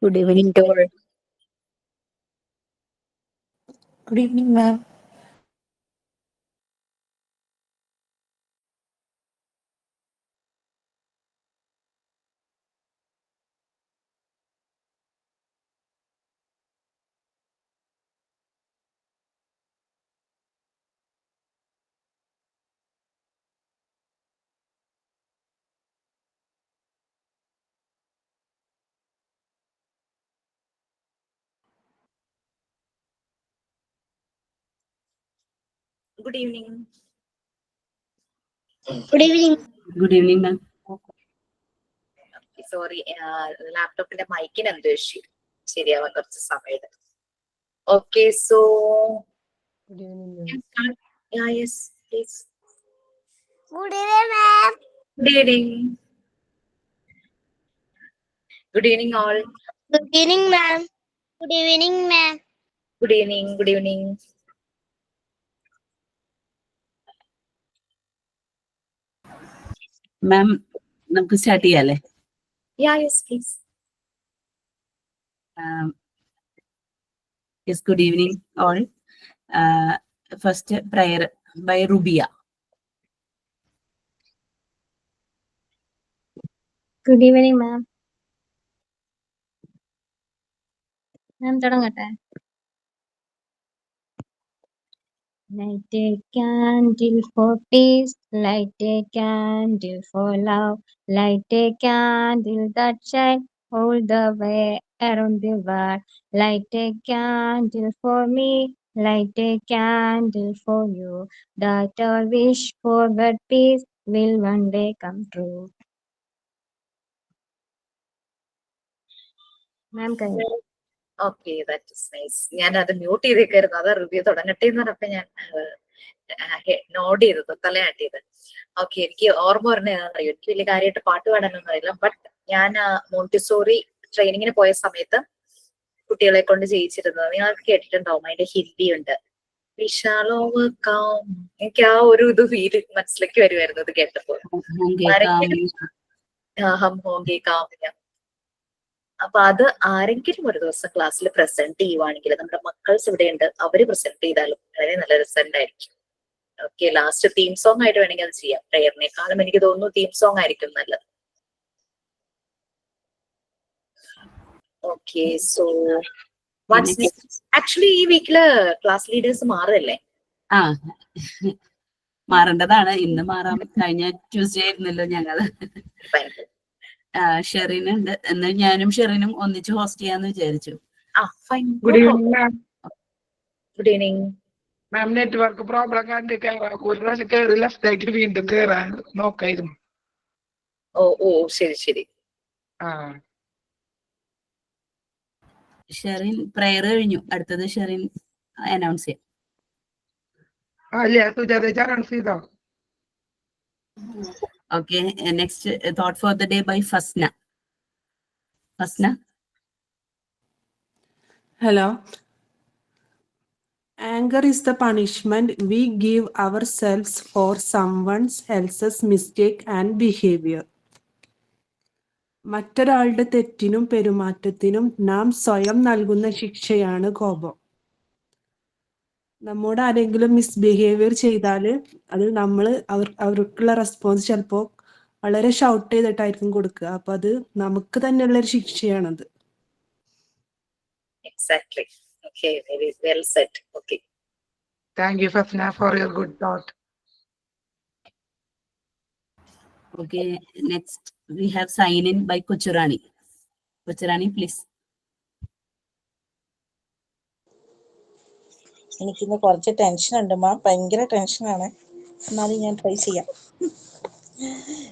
Good evening to all. Good evening, ma'am. Good evening. Good evening. Good evening, ma'am. Sorry, ലാപ്ടോപ്പിന്റെ മൈക്കിന് എന്തോ issue ശരിയാവാൻ കുറച്ച് സമയം. Okay, so Good evening, can start. Yeah, yes, please. Good evening, ma'am. Good evening. Good evening, all. Good evening, ma'am. Good evening, ma'am. Good evening. Good evening. മാം നമുക്ക് start ചെയ്യാല്ലേ? Yeah, yes, please. Yes, good evening all. First prayer by Rubia. Good evening, ma'am. Ma'am, തുടങ്ങട്ടെ. Light a candle for peace, light a candle for love, light a candle that shine all the way around the world. Light a candle for me, light a candle for you, that our wish for that peace will one day come true. Ma'am, കഴിഞ്ഞു. Okay, that is nice. ഞാൻ അത് mute ചെയ്തേക്കായിരുന്നു. അത് review തുടങ്ങട്ടെ എന്ന് പറഞ്ഞപ്പോ ഞാൻ node ചെയ്തത്, തലയാട്ടിയത്. Okay, എനിക്ക് ഓർമ്മ പറഞ്ഞറിയോ, എനിക്ക് വലിയ കാര്യമായിട്ട് പാട്ട് പാടാനൊന്നും അറിയില്ല. ബട്ട് ഞാൻ മോണ്ടിസോറി ട്രെയിനിങ്ങിന് പോയ സമയത്ത് കുട്ടികളെ കൊണ്ട് ചെയ്യിച്ചിരുന്നത് നിങ്ങൾക്ക് കേട്ടിട്ടുണ്ടാവും. അതിന്റെ ഹിന്ദി ഉണ്ട്, വിശാലോവക്കാം. എനിക്ക് ആ ഒരു ഇത് ഫീൽ മനസ്സിലേക്ക് വരുമായിരുന്നു ഇത് കേട്ടപ്പോൾ. ഹം ഹോങ്കി കാമിയ. അപ്പൊ അത് ആരെങ്കിലും ഒരു ദിവസം ക്ലാസ്സിൽ പ്രസന്റ് ചെയ്യുവാണെങ്കിൽ, നമ്മുടെ മക്കൾസ് ഇവിടെ ഉണ്ട്, അവര് പ്രസന്റ് ചെയ്താലും വളരെ നല്ല റിസൾട്ട് ആയിരിക്കും. ഓക്കെ, ലാസ്റ്റ് തീം സോങ് ആയിട്ട് വേണമെങ്കിൽ അത് ചെയ്യാം. പ്രയറിനേക്കാളും എനിക്ക് തോന്നുന്നു തീം സോങ് ആയിരിക്കും നല്ലത്. ഓക്കെ, സോ ആക്ച്വലി ഈ വീക്കില് ക്ലാസ് ലീഡേഴ്സ് മാറല്ലേ? മാറേണ്ടതാണ്. ഇന്ന് മാറാൻ കഴിഞ്ഞ ട്യൂസ്ഡേ ആയിരുന്നല്ലോ ഞങ്ങള്. ഷെറിൻ ഉണ്ട്, എന്നാൽ ഞാനും ഷെറിനും ഒന്നിച്ച് ഹോസ്റ്റ് ചെയ്യാന്ന് വിചാരിച്ചു. ഗുഡ് ഈവനിങ് മാം. ഗുഡ് ഈവനിങ് മാം. നെറ്റ്വർക്ക് പ്രോബ്ലം കണ്ട് ഒരു പ്രാവശ്യം കയറി ലെഫ്റ്റ് ആയിട്ട് വീണ്ടും കയറാൻ നോക്കായിരുന്നു. ഓ ശരി ശരി. ഷെറിൻ പ്രയർ കഴിഞ്ഞു. അടുത്തത് ഷെറിൻ അനൗൺസ് ചെയ്യാം. അനൗൺസ് ചെയ്തോ? Okay, next thought for the day by Fasna. Fasna. Hello. Anger is the punishment we give ourselves for someone else's mistake and behavior. മറ്റൊരാളുടെ തെറ്റിനും പെരുമാറ്റത്തിനും നാം സ്വയം നൽകുന്ന ശിക്ഷയാണ് കോപം. നമ്മോട് ആരെങ്കിലും മിസ്ബിഹേവിയർ ചെയ്താൽ അത് നമ്മൾ അവർക്കുള്ള റെസ്പോൺസ് ചിലപ്പോൾ വളരെ ഷൗട്ട് ചെയ്തിട്ടായിരിക്കും കൊടുക്കുക. അപ്പൊ അത് നമുക്ക് തന്നെയുള്ളൊരു ശിക്ഷയാണത്. Exactly. Okay, very well said. Okay. Thank you, Fasna, for your good thought. Okay, next we have sign in by Kochurani. Kochurani, please. എനിക്കിന്ന് കുറച്ച് ടെൻഷൻ ഉണ്ട് മാം, ഭയങ്കര ടെൻഷനാണ്. എന്നാലും ഞാൻ ട്രൈ ചെയ്യാം.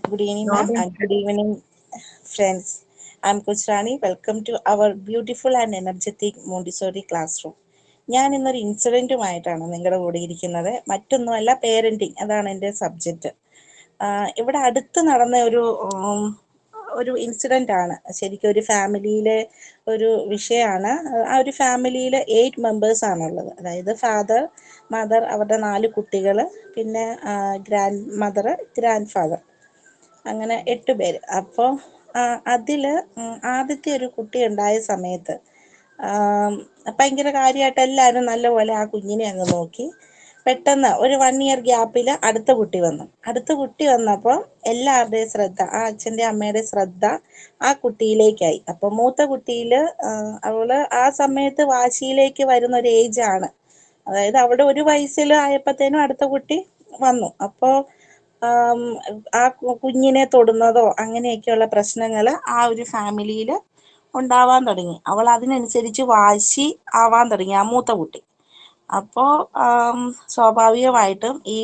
Good evening ma'am and good evening friends. I am Kuchrani. Welcome to our beautiful and energetic Montessori classroom. ഞാൻ ഇന്നൊരു ഇൻസിഡൻറ്റുമായിട്ടാണ് നിങ്ങളുടെ കൂടെ ഇരിക്കുന്നത്. മറ്റൊന്നുമല്ല, പേരൻറ്റിങ്, അതാണ് എൻ്റെ സബ്ജക്റ്റ്. ഇവിടെ അടുത്ത് നടന്ന ഒരു ഇൻസിഡൻ്റ് ആണ്. ശരിക്കും ഒരു ഫാമിലിയിലെ ഒരു വിഷയമാണ്. ആ ഒരു ഫാമിലിയിൽ 8 മെമ്പേഴ്സ് ആണുള്ളത്. അതായത് ഫാദർ, മദർ, അവരുടെ 4 കുട്ടികൾ, പിന്നെ ഗ്രാൻഡ് മദർ, ഗ്രാൻഡ് ഫാദർ, അങ്ങനെ 8 പേര്. അപ്പോൾ അതില് ആദ്യത്തെ ഒരു കുട്ടി ഉണ്ടായ സമയത്ത് ഭയങ്കര കാര്യമായിട്ട് എല്ലാവരും നല്ലപോലെ ആ കുഞ്ഞിനെ അങ്ങ് നോക്കി. പെട്ടെന്ന് ഒരു 1 ഇയർ ഗ്യാപ്പിൽ അടുത്ത കുട്ടി വന്നു. അടുത്ത കുട്ടി വന്നപ്പോൾ എല്ലാവരുടെയും ശ്രദ്ധ, ആ അച്ഛൻ്റെ അമ്മയുടെ ശ്രദ്ധ ആ കുട്ടിയിലേക്കായി. അപ്പൊ മൂത്ത കുട്ടിയിൽ അവള് ആ സമയത്ത് വാശിയിലേക്ക് വരുന്ന ഒരു ഏജാണ്. അതായത് അവിടെ 1 വയസ്സിൽ ആയപ്പോഴത്തേനും അടുത്ത കുട്ടി വന്നു. അപ്പോൾ ആ കുഞ്ഞിനെ തൊടുന്നതോ അങ്ങനെയൊക്കെയുള്ള പ്രശ്നങ്ങൾ ആ ഒരു ഫാമിലിയിൽ ഉണ്ടാവാൻ തുടങ്ങി. അവൾ അതിനനുസരിച്ച് വാശി ആവാൻ തുടങ്ങി ആ മൂത്ത കുട്ടി. അപ്പോൾ സ്വാഭാവികമായിട്ടും ഈ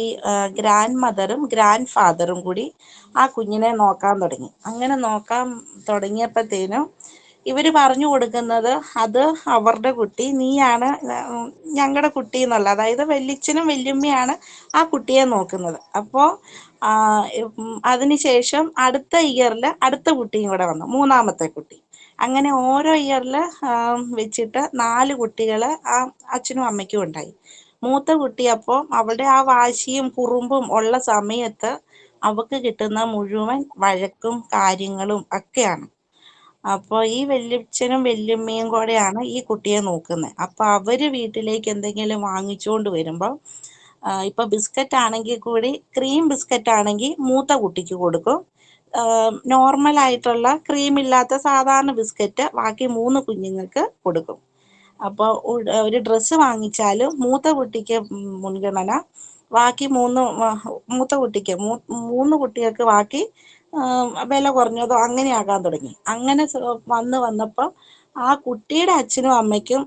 ഗ്രാൻഡ് മദറും ഗ്രാൻഡ് ഫാദറും കൂടി ആ കുഞ്ഞിനെ നോക്കാൻ തുടങ്ങി. അങ്ങനെ നോക്കാൻ തുടങ്ങിയപ്പോഴത്തേനും ഇവർ പറഞ്ഞു കൊടുക്കുന്നത്, അത് അവരുടെ കുട്ടി, നീയാണ് ഞങ്ങളുടെ കുട്ടി എന്നുള്ള, അതായത് വല്യച്ഛനും വല്യമ്മയാണ് ആ കുട്ടിയെ നോക്കുന്നത്. അപ്പോൾ അതിനുശേഷം അടുത്ത ഇയറിൽ അടുത്ത കുട്ടിയും കൂടെ വന്നു, 3ാമത്തെ കുട്ടി. അങ്ങനെ ഓരോ ഇയറിൽ വെച്ചിട്ട് 4 കുട്ടികൾ ആ അച്ഛനും അമ്മയ്ക്കും ഉണ്ടായി. മൂത്ത കുട്ടി അപ്പോൾ അവളുടെ ആ വാശിയും കുറുമ്പും ഉള്ള സമയത്ത് അവൾക്ക് കിട്ടുന്ന മുഴുവൻ വഴക്കും കാര്യങ്ങളും ഒക്കെയാണ്. അപ്പോൾ ഈ വല്യച്ഛനും വല്യമ്മയും കൂടെയാണ് ഈ കുട്ടിയെ നോക്കുന്നത്. അപ്പോൾ അവര് വീട്ടിലേക്ക് എന്തെങ്കിലും വാങ്ങിച്ചുകൊണ്ട് വരുമ്പോൾ ഇപ്പൊ ബിസ്ക്കറ്റ് ആണെങ്കിൽ കൂടി ക്രീം ബിസ്ക്കറ്റ് ആണെങ്കിൽ മൂത്ത കുട്ടിക്ക് കൊടുക്കും. നോർമൽ ആയിട്ടുള്ള ക്രീം ഇല്ലാത്ത സാധാരണ ബിസ്ക്കറ്റ് ബാക്കി 3 കുഞ്ഞുങ്ങൾക്ക് കൊടുക്കും. അപ്പോൾ ഒരു ഡ്രസ്സ് വാങ്ങിച്ചാലും മൂത്ത കുട്ടിക്ക് മുൻഗണന, ബാക്കി 3 മൂത്ത കുട്ടിക്ക് 3 കുട്ടികൾക്ക് ബാക്കി വില കുറഞ്ഞതോ അങ്ങനെയാകാൻ തുടങ്ങി. അങ്ങനെ വന്നപ്പോൾ ആ കുട്ടിയുടെ അച്ഛനും അമ്മയ്ക്കും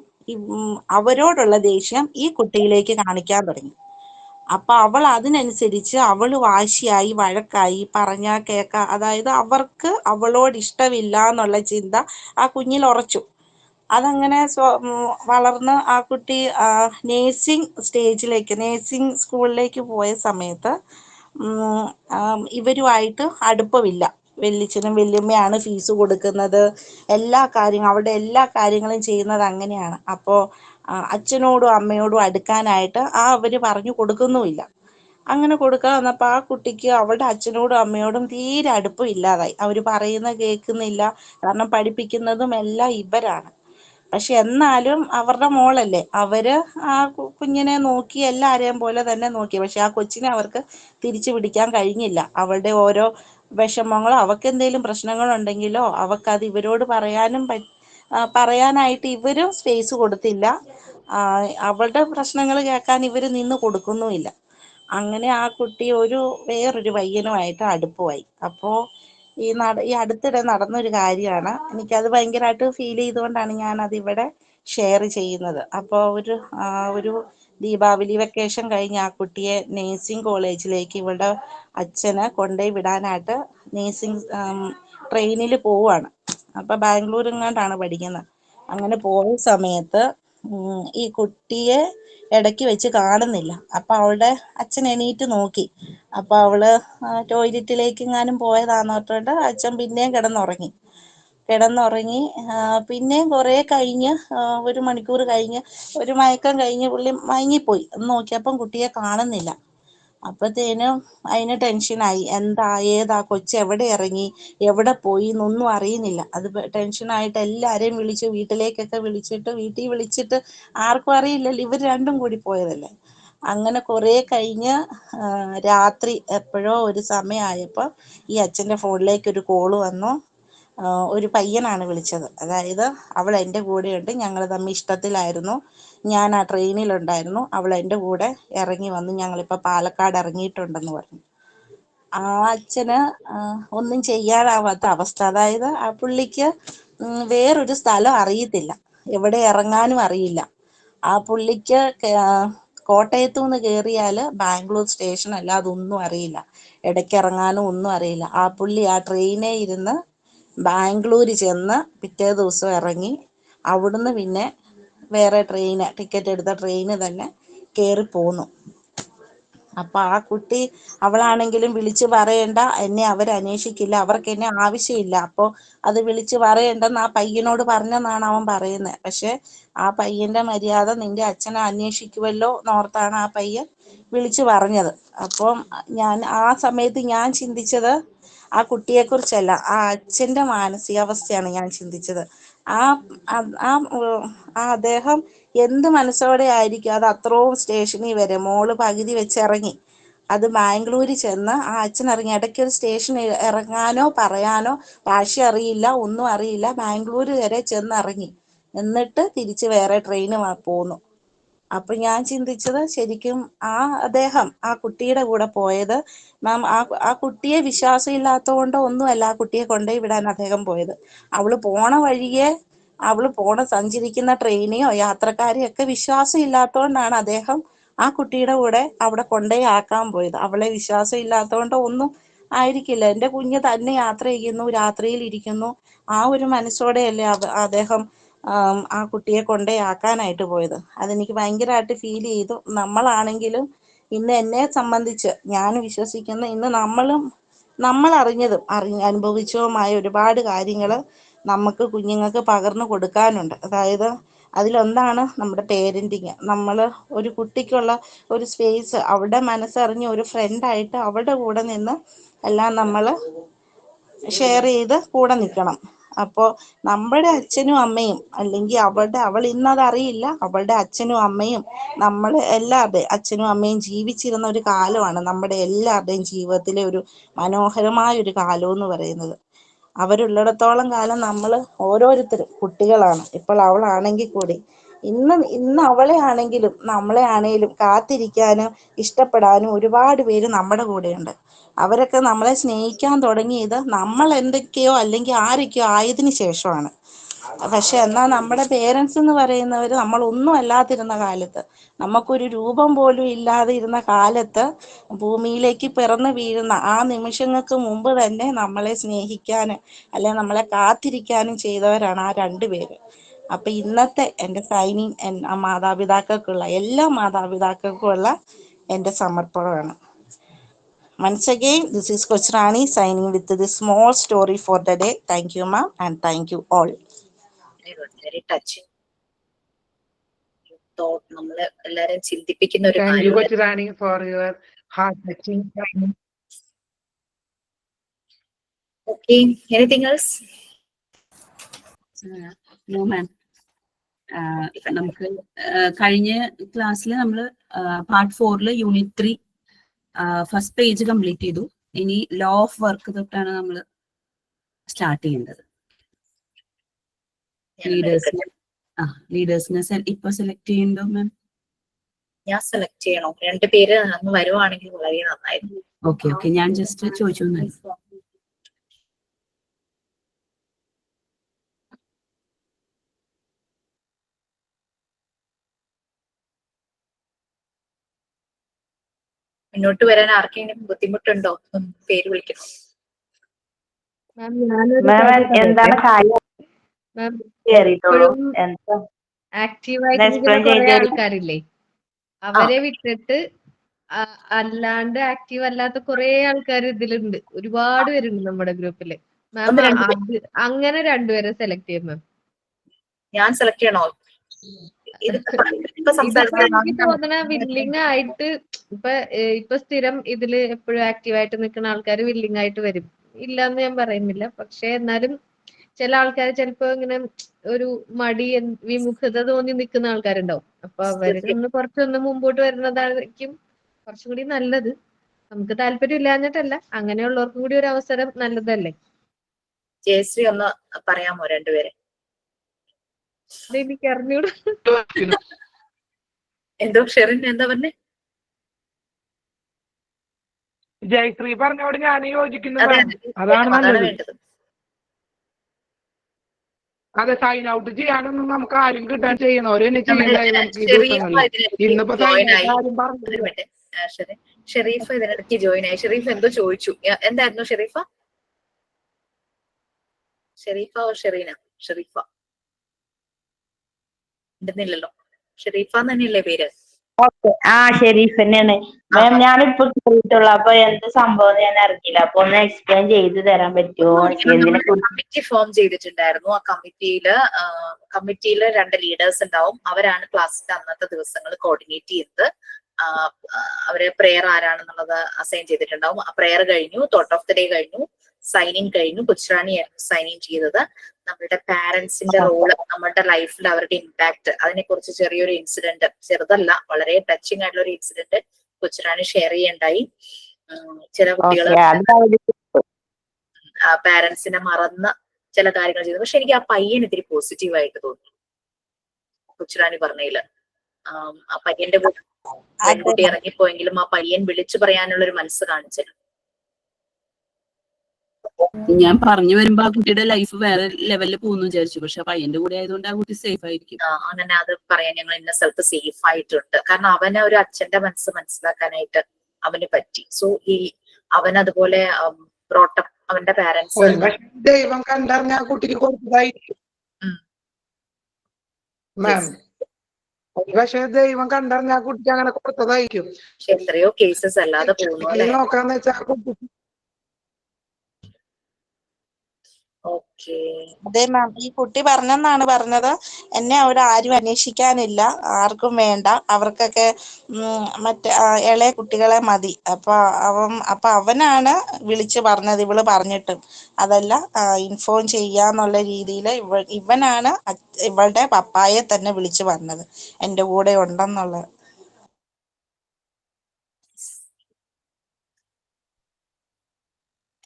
അവരോടുള്ള ദേഷ്യം ഈ കുട്ടിയിലേക്ക് കാണിക്കാൻ തുടങ്ങി. അപ്പൊ അവൾ അതിനനുസരിച്ച് അവൾ വാശിയായി, വഴക്കായി, പറഞ്ഞാൽ കേൾക്കാം, അതായത് അവർക്ക് അവളോട് ഇഷ്ടമില്ല എന്നുള്ള ചിന്ത ആ കുഞ്ഞിൽ ഉറച്ചു. അതങ്ങനെ വളർന്ന് ആ കുട്ടി നേഴ്സിംഗ് സ്കൂളിലേക്ക് പോയ സമയത്ത് ഇവരുമായിട്ട് അടുപ്പമില്ല. വല്യച്ഛനും വല്യമ്മയാണ് ഫീസ് കൊടുക്കുന്നത്, അവരുടെ എല്ലാ കാര്യങ്ങളും ചെയ്യുന്നത് അങ്ങനെയാണ്. അപ്പോൾ അച്ഛനോടും അമ്മയോടും അടുക്കാനായിട്ട് അവർ പറഞ്ഞു കൊടുക്കുന്നുമില്ല. അങ്ങനെ കൊടുക്കാൻ വന്നപ്പോൾ ആ കുട്ടിക്ക് അവളുടെ അച്ഛനോടും അമ്മയോടും തീരെ അടുപ്പം ഇല്ലാതായി. അവർ പറയുന്ന കേൾക്കുന്നില്ല, കാരണം പഠിപ്പിക്കുന്നതും എല്ലാം ഇവരാണ്. പക്ഷെ എന്നാലും അവരുടെ മോളല്ലേ, അവര് ആ കുഞ്ഞിനെ നോക്കി എല്ലാരെയും പോലെ തന്നെ നോക്കി. പക്ഷെ ആ കൊച്ചിനെ അവർക്ക് തിരിച്ചു പിടിക്കാൻ കഴിഞ്ഞില്ല. അവളുടെ ഓരോ വിഷമങ്ങളോ അവൾക്ക് എന്തെങ്കിലും പ്രശ്നങ്ങളുണ്ടെങ്കിലോ അവൾക്കത് ഇവരോട് പറയാനായിട്ട് ഇവരും സ്പേസ് കൊടുത്തില്ല. അവളുടെ പ്രശ്നങ്ങൾ കേൾക്കാൻ ഇവർ നിന്ന് കൊടുക്കുന്നുമില്ല. അങ്ങനെ ആ കുട്ടി വേറൊരു പയ്യനുമായിട്ട് അടുപ്പമായി. അപ്പോൾ ഈ അടുത്തിടെ നടന്നൊരു കാര്യമാണ്, എനിക്കത് ഭയങ്കരമായിട്ട് ഫീൽ ചെയ്തുകൊണ്ടാണ് ഞാനത് ഇവിടെ ഷെയർ ചെയ്യുന്നത്. അപ്പോൾ ഒരു ദീപാവലി വെക്കേഷൻ കഴിഞ്ഞ് ആ കുട്ടിയെ നേഴ്സിംഗ് കോളേജിലേക്ക് ഇവളുടെ അച്ഛന് കൊണ്ടുപോയി വിടാനായിട്ട് നേഴ്സിംഗ് ട്രെയിനിൽ പോവുകയാണ്. അപ്പം ബാംഗ്ലൂർ എങ്ങാണ്ടാണ് പഠിക്കുന്നത്. അങ്ങനെ പോയ സമയത്ത് ഈ കുട്ടിയെ ഇടയ്ക്ക് വെച്ച് കാണുന്നില്ല. അപ്പം അവളുടെ അച്ഛൻ എണീറ്റ് നോക്കി. അപ്പം അവള് ടോയ്ലറ്റിലേക്ക് എങ്ങാനും പോയതാന്ന് പറഞ്ഞിട്ട് അച്ഛൻ പിന്നെയും കിടന്നുറങ്ങി. പിന്നെയും കുറേ കഴിഞ്ഞ് 1 മണിക്കൂർ കഴിഞ്ഞ് ഒരു മയക്കം കഴിഞ്ഞ് പുള്ളി മയങ്ങിപ്പോയി. നോക്കിയപ്പം കുട്ടിയെ കാണുന്നില്ല. അപ്പത്തേനും അതിന് ടെൻഷനായി, ഏതാ കൊച്ച് എവിടെ ഇറങ്ങി, എവിടെ പോയി എന്നൊന്നും അറിയുന്നില്ല. അത് ടെൻഷനായിട്ട് എല്ലാവരെയും വീട്ടിലേക്കൊക്കെ വീട്ടിൽ വിളിച്ചിട്ട് ആർക്കും അറിയില്ലല്ലോ, ഇവർ രണ്ടും കൂടി പോയതല്ലേ. അങ്ങനെ കുറേ കഴിഞ്ഞ് രാത്രി എപ്പോഴോ ഒരു സമയമായപ്പോൾ ഈ അച്ഛൻ്റെ ഫോണിലേക്ക് ഒരു കോള് വന്നു. ഒരു പയ്യനാണ് വിളിച്ചത്. അതായത് അവൾ എൻ്റെ കൂടെയുണ്ട്, ഞങ്ങൾ തമ്മിൽ ഇഷ്ടത്തിലായിരുന്നു, ഞാൻ ആ ട്രെയിനിലുണ്ടായിരുന്നു, അവൾ എൻ്റെ കൂടെ ഇറങ്ങി വന്നു, ഞങ്ങളിപ്പോൾ പാലക്കാട് ഇറങ്ങിയിട്ടുണ്ടെന്ന് പറഞ്ഞു. ആ അച്ഛന് ഒന്നും ചെയ്യാനാവാത്ത അവസ്ഥ. അതായത് ആ പുള്ളിക്ക് വേറൊരു സ്ഥലം അറിയത്തില്ല, എവിടെ ഇറങ്ങാനും അറിയില്ല. ആ പുള്ളിക്ക് കോട്ടയത്തു നിന്ന് കയറിയാൽ ബാംഗ്ലൂർ സ്റ്റേഷൻ അല്ലാതെ ഒന്നും അറിയില്ല, ഇടയ്ക്ക് ഇറങ്ങാനും ഒന്നും അറിയില്ല. ആ പുള്ളി ആ ട്രെയിനിൽ ഇരുന്ന് ബാംഗ്ലൂർ ചെന്ന് പിറ്റേ ദിവസം ഇറങ്ങി. അവിടുന്ന് പിന്നെ വേറെ ടിക്കറ്റ് എടുത്ത ട്രെയിന് തന്നെ കയറി പോന്നു. അപ്പൊ ആ കുട്ടി, അവളാണെങ്കിലും വിളിച്ചു പറയണ്ട, എന്നെ അവരന്വേഷിക്കില്ല, അവർക്ക് എന്നെ ആവശ്യമില്ല, അപ്പോൾ അത് വിളിച്ചു പറയണ്ടെന്ന് ആ പയ്യനോട് പറഞ്ഞെന്നാണ് അവൻ പറയുന്നത്. പക്ഷെ ആ പയ്യന്റെ മര്യാദ നിന്റെ അച്ഛനെ അന്വേഷിക്കുമല്ലോ എന്നോർത്താണ് ആ പയ്യൻ വിളിച്ചു പറഞ്ഞത്. അപ്പം ആ സമയത്ത് ഞാൻ ചിന്തിച്ചത്, ആ കുട്ടിയെക്കുറിച്ചല്ല, ആ അച്ഛൻ്റെ മാനസികാവസ്ഥയാണ് ഞാൻ ചിന്തിച്ചത്. ആ ആ ആ അദ്ദേഹം എന്ത് മനസ്സോടെ ആയിരിക്കും അത് അത്രയും സ്റ്റേഷനിൽ വരെ മോള് പകുതി വെച്ച് ഇറങ്ങി. അത് ബാംഗ്ലൂരിൽ ചെന്ന് ആ അച്ഛൻ ഇറങ്ങി. ഇടയ്ക്ക് ഒരു സ്റ്റേഷനിൽ ഇറങ്ങാനോ പറയാനോ ഭാഷ അറിയില്ല, ഒന്നും അറിയില്ല. ബാംഗ്ലൂർ വരെ ചെന്ന് ഇറങ്ങി. എന്നിട്ട് തിരിച്ച് വേറെ ട്രെയിന് പോന്നു. അപ്പൊ ഞാൻ ചിന്തിച്ചത് ശരിക്കും അദ്ദേഹം ആ കുട്ടിയുടെ കൂടെ പോയത് മാം ആ കുട്ടിയെ വിശ്വാസം ഇല്ലാത്തതുകൊണ്ടോ ഒന്നുമല്ല ആ കുട്ടിയെ കൊണ്ടുപോയി വിടാൻ അദ്ദേഹം പോയത്. അവള് സഞ്ചരിക്കുന്ന ട്രെയിനെയോ യാത്രക്കാരെയോ ഒക്കെ വിശ്വാസം ഇല്ലാത്തതുകൊണ്ടാണ് അദ്ദേഹം ആ കുട്ടിയുടെ കൂടെ അവിടെ കൊണ്ടുപോയി ആക്കാൻ പോയത്. അവളെ വിശ്വാസം ഇല്ലാത്തതുകൊണ്ടോ ഒന്നും ആയിരിക്കില്ല. എൻ്റെ കുഞ്ഞ് തന്നെ യാത്ര ചെയ്യുന്നു, രാത്രിയിൽ ഇരിക്കുന്നു. ആ ഒരു മനസ്സോടെയല്ലേ അദ്ദേഹം ആ കുട്ടിയെ കൊണ്ടുപോയി ആക്കാനായിട്ട് പോയത്. അതെനിക്ക് ഭയങ്കരമായിട്ട് ഫീൽ ചെയ്തു. നമ്മളാണെങ്കിലും ഇന്ന് എന്നെ സംബന്ധിച്ച് ഞാൻ വിശ്വസിക്കുന്ന ഇന്ന് നമ്മൾ അറിഞ്ഞതും അനുഭവിച്ചതുമായ ഒരുപാട് കാര്യങ്ങൾ നമുക്ക് കുഞ്ഞുങ്ങൾക്ക് പകർന്നു കൊടുക്കാനുണ്ട്. അതായത് അതിലൊന്നാണ് നമ്മുടെ പേരൻറ്റിങ്. നമ്മൾ ഒരു കുട്ടിക്കുള്ള ഒരു സ്പേസ്, അവളുടെ മനസ്സറിഞ്ഞ് ഒരു ഫ്രണ്ടായിട്ട് അവളുടെ കൂടെ നിന്ന് എല്ലാം നമ്മൾ ഷെയർ ചെയ്ത് കൂടെ നിൽക്കണം. അപ്പോൾ നമ്മുടെ അച്ഛനും അമ്മയും, അല്ലെങ്കിൽ അവൾ ഇന്നതറിയില്ല, അവളുടെ അച്ഛനും അമ്മയും നമ്മൾ എല്ലാവരുടെയും അച്ഛനും അമ്മയും ജീവിച്ചിരുന്ന ഒരു കാലമാണ് നമ്മുടെ എല്ലാവരുടെയും ജീവിതത്തിലെ ഒരു മനോഹരമായ ഒരു കാലം എന്ന് പറയുന്നത്. അവരുള്ളിടത്തോളം കാലം നമ്മൾ ഓരോരുത്തരും കുട്ടികളാണ്. ഇപ്പോൾ അവളാണെങ്കിൽ കൂടി ഇന്ന് അവളെ ആണെങ്കിലും നമ്മളെ ആണെങ്കിലും കാത്തിരിക്കാനും ഇഷ്ടപ്പെടാനും ഒരുപാട് പേര് നമ്മുടെ കൂടെയുണ്ട്. അവരൊക്കെ നമ്മളെ സ്നേഹിക്കാൻ തുടങ്ങിയത് നമ്മൾ എന്തൊക്കെയോ അല്ലെങ്കിൽ ആരൊക്കെയോ ആയതിനു ശേഷമാണ്. പക്ഷെ എന്നാൽ നമ്മുടെ പേരൻസ് എന്ന് പറയുന്നവർ നമ്മളൊന്നും അല്ലാതിരുന്ന കാലത്ത്, നമുക്കൊരു രൂപം പോലും ഇല്ലാതെ ഇരുന്ന കാലത്ത്, ഭൂമിയിലേക്ക് പിറന്നു വീഴുന്ന ആ നിമിഷങ്ങൾക്ക് മുമ്പ് തന്നെ നമ്മളെ സ്നേഹിക്കാനും അല്ലെ നമ്മളെ കാത്തിരിക്കാനും ചെയ്തവരാണ് ആ രണ്ടുപേര്. അപ്പൊ ഇന്നത്തെ എൻ്റെ മാതാപിതാക്കൾക്കുള്ള എല്ലാ മാതാപിതാക്കൾക്കുമുള്ള എൻ്റെ സമർപ്പണമാണ്. Once again, this is Coach Rani signing with this small story for the day. Thank you, ma'am, and thank you all. Very touching thought. നമ്മള് എല്ലാരും ചിന്തിപ്പിക്കുന്ന ഒരു Thank you, കാര്യം. Coach Rani, for your heart-touching time. Okay, anything else? No ma'am. നമുക്ക് കഴിഞ്ഞ ക്ലാസ്സിൽ നമ്മൾ part 4 unit 3 first page complete ചെയ്തു. ഇനി ലോ ഓഫ് വർക്ക് തൊട്ടാണ് നമ്മൾ സ്റ്റാർട്ട് ചെയ്യേണ്ടത്. ലീഡേഴ്സിനെ ഇപ്പൊ സെലക്ട് ചെയ്യണ്ടോ മാം? ഞാൻ സെലക്ട് ചെയ്യണോ? 2 പേര് അന്ന് വരുവാണെങ്കിൽ വളരെ നന്നായിരുന്നു. ഓക്കെ, ഞാൻ ജസ്റ്റ് ചോദിച്ചു. മുന്നോട്ട് വരാൻ ആർക്കെങ്കിലും ബുദ്ധിമുട്ടുണ്ടോ? പേര് വിളിക്കണം. എന്താണ് ആക്റ്റീവായിട്ട് കുറെ ആൾക്കാരില്ലേ, അവരെ വിട്ടിട്ട് അല്ലാണ്ട് ആക്റ്റീവ് അല്ലാത്ത കുറെ ആൾക്കാർ ഇതിലുണ്ട്. ഒരുപാട് പേരുണ്ട് നമ്മുടെ ഗ്രൂപ്പില്. മാം അങ്ങനെ 2 പേരെ സെലക്ട് ചെയ്യും മാം. ഞാൻ സെലക്ട് ചെയ്യണോ? എനിക്ക് തോന്നണ വില്ലിങ് ആയിട്ട് ഇപ്പൊ സ്ഥിരം ഇതില് എപ്പോഴും ആക്റ്റീവായിട്ട് നിൽക്കുന്ന ആൾക്കാർ വില്ലിങ് ആയിട്ട് വരും. ഇല്ലാന്ന് ഞാൻ പറയുന്നില്ല. പക്ഷെ എന്നാലും ചില ആൾക്കാർ ചിലപ്പോ ഇങ്ങനെ ഒരു മടി, വിമുഖത തോന്നി നിൽക്കുന്ന ആൾക്കാരുണ്ടാവും. അപ്പൊ അവരൊന്ന് കുറച്ചൊന്ന് മുമ്പോട്ട് വരുന്നതായിരിക്കും കുറച്ചും കൂടി നല്ലത്. നമുക്ക് താല്പര്യം ഇല്ലാഞ്ഞിട്ടല്ല, അങ്ങനെയുള്ളവർക്കും കൂടി ഒരു അവസരം നല്ലതല്ലേ. ജയശ്രീ ഒന്ന് പറയാമോ 2 പേരെ? എനിക്ക് അറിഞ്ഞൂടാ. എന്തോ ഷെറിൻ എന്താ പറഞ്ഞേ? ജയശ്രീ പറഞ്ഞോട് ഞാൻ യോജിക്കുന്നതാണ്. അതാണ് നല്ലത്. അതെ, സൈൻ ഔട്ട് ചെയ്യാനൊന്നും നമുക്ക് ആരും കിട്ടാൻ ചെയ്യണവര് തന്നെ ചെയ്യണ്ടായി നമുക്ക് ഈ ദിവസങ്ങളിൽ. ഇന്നിപ്പോ ഷെറീഫ് ഇതിനിടയ്ക്ക് ജോയിൻ ആയി. ഷെറീഫ് എന്തോ ചോദിച്ചു. എന്തായിരുന്നു ഷെറീഫ? ഷെറീന? ഷെറീഫ ഉണ്ടെന്നില്ലല്ലോ. ഷെറീഫ തന്നെയല്ലേ പേര്? ഷെരീഫ് തന്നെയാണ് മാം. ഞാനിപ്പോ കേട്ടിട്ടുള്ളൂ. അപ്പൊ എന്ത് സംഭവം ഞാൻ അറിഞ്ഞില്ല. അപ്പൊ ഒന്ന് എക്സ്പ്ലെയിൻ ചെയ്ത് തരാൻ പറ്റുമോ? കമ്മിറ്റി ഫോം ചെയ്തിട്ടുണ്ടായിരുന്നു. ആ കമ്മിറ്റിയില് 2 ലീഡേഴ്സ് ഉണ്ടാവും. അവരാണ് ക്ലാസ്സിന്റെ അന്നത്തെ ദിവസങ്ങൾ കോർഡിനേറ്റ് ചെയ്തത്. അവര് പ്രെയർ ആരാണെന്നുള്ളത് അസൈൻ ചെയ്തിട്ടുണ്ടാവും. ആ പ്രെയർ കഴിഞ്ഞു, തോട്ട് ഓഫ് ദി ഡേ കഴിഞ്ഞു. സൈൻ ഇൻ കഴിഞ്ഞു. കൊച്ചുറാണി സൈൻ ഇൻ ചെയ്തത്. നമ്മളുടെ പാരന്റ്സിന്റെ റോള്, നമ്മുടെ ലൈഫിൽ അവരുടെ ഇമ്പാക്ട്, അതിനെ കുറിച്ച് ചെറിയൊരു ഇൻസിഡന്റ്, ചെറുതല്ല വളരെ ടച്ചിങ് ആയിട്ടുള്ള ഒരു ഇൻസിഡന്റ് കൊച്ചുറാണി ഷെയർ ചെയ്യണ്ടായി. ചില കുട്ടികള് പാരന്റ്സിനെ മറന്ന് ചില കാര്യങ്ങൾ ചെയ്തു. പക്ഷെ എനിക്ക് ആ പയ്യൻ ഇത്തിരി പോസിറ്റീവായിട്ട് തോന്നി കൊച്ചുറാണി പറഞ്ഞതില്. ആ പയ്യന്റെ പെൺകുട്ടി ഇറങ്ങിപ്പോയെങ്കിലും ആ പയ്യൻ വിളിച്ചു പറയാനുള്ള ഒരു മനസ്സ് കാണിച്ചത്. ഞാൻ പറഞ്ഞു വരുമ്പോ ആ കുട്ടിയുടെ ലൈഫ് വേറെ ലെവലിൽ പോകുന്നു വിചാരിച്ചു. പക്ഷെ പയ്യന്റെ കൂടെ ആയതുകൊണ്ട് ആ കുട്ടി സേഫ് ആയിരിക്കും. അങ്ങനെ അത് പറയാൻ ഞങ്ങൾ ഇന്ന സ്ഥലത്ത് സേഫ് ആയിട്ടുണ്ട്. കാരണം അവന് ഒരു അച്ഛന്റെ മനസ്സ് മനസ്സിലാക്കാനായിട്ട് അവന് പറ്റി. സോ അവൻ അതുപോലെ ബ്രോട്ടപ്പ് അവന്റെ പാരന്റ്സ് ദൈവം കണ്ടറിഞ്ഞ ആ കുട്ടിക്ക് കൊടുത്തതായിരിക്കും മാം. പക്ഷെ ദൈവം കണ്ടറിഞ്ഞ ആ കുട്ടിക്ക് അങ്ങനെ കൊടുത്തതായിരിക്കും. പക്ഷെ എത്രയോ കേസസ് അല്ലാതെ പോകുന്നു. നോക്കാന്ന് വെച്ചാൽ ആ കുട്ടിക്ക് അതെ മാം, ഈ കുട്ടി പറഞ്ഞെന്നാണ് പറഞ്ഞത്, എന്നെ അവിടെ ആരും അന്വേഷിക്കാനില്ല, ആർക്കും വേണ്ട, അവർക്കൊക്കെ മറ്റേ ഇളയ കുട്ടികളെ മതി. അപ്പൊ അവനാണ് വിളിച്ച് പറഞ്ഞത്, ഇവള് പറഞ്ഞിട്ടും അതല്ല ഇൻഫോം ചെയ്യാന്നുള്ള രീതിയിൽ ഇവനാണ് ഇവളുടെ പപ്പായെ തന്നെ വിളിച്ച് പറഞ്ഞത് എൻ്റെ കൂടെ ഉണ്ടെന്നുള്ളത്.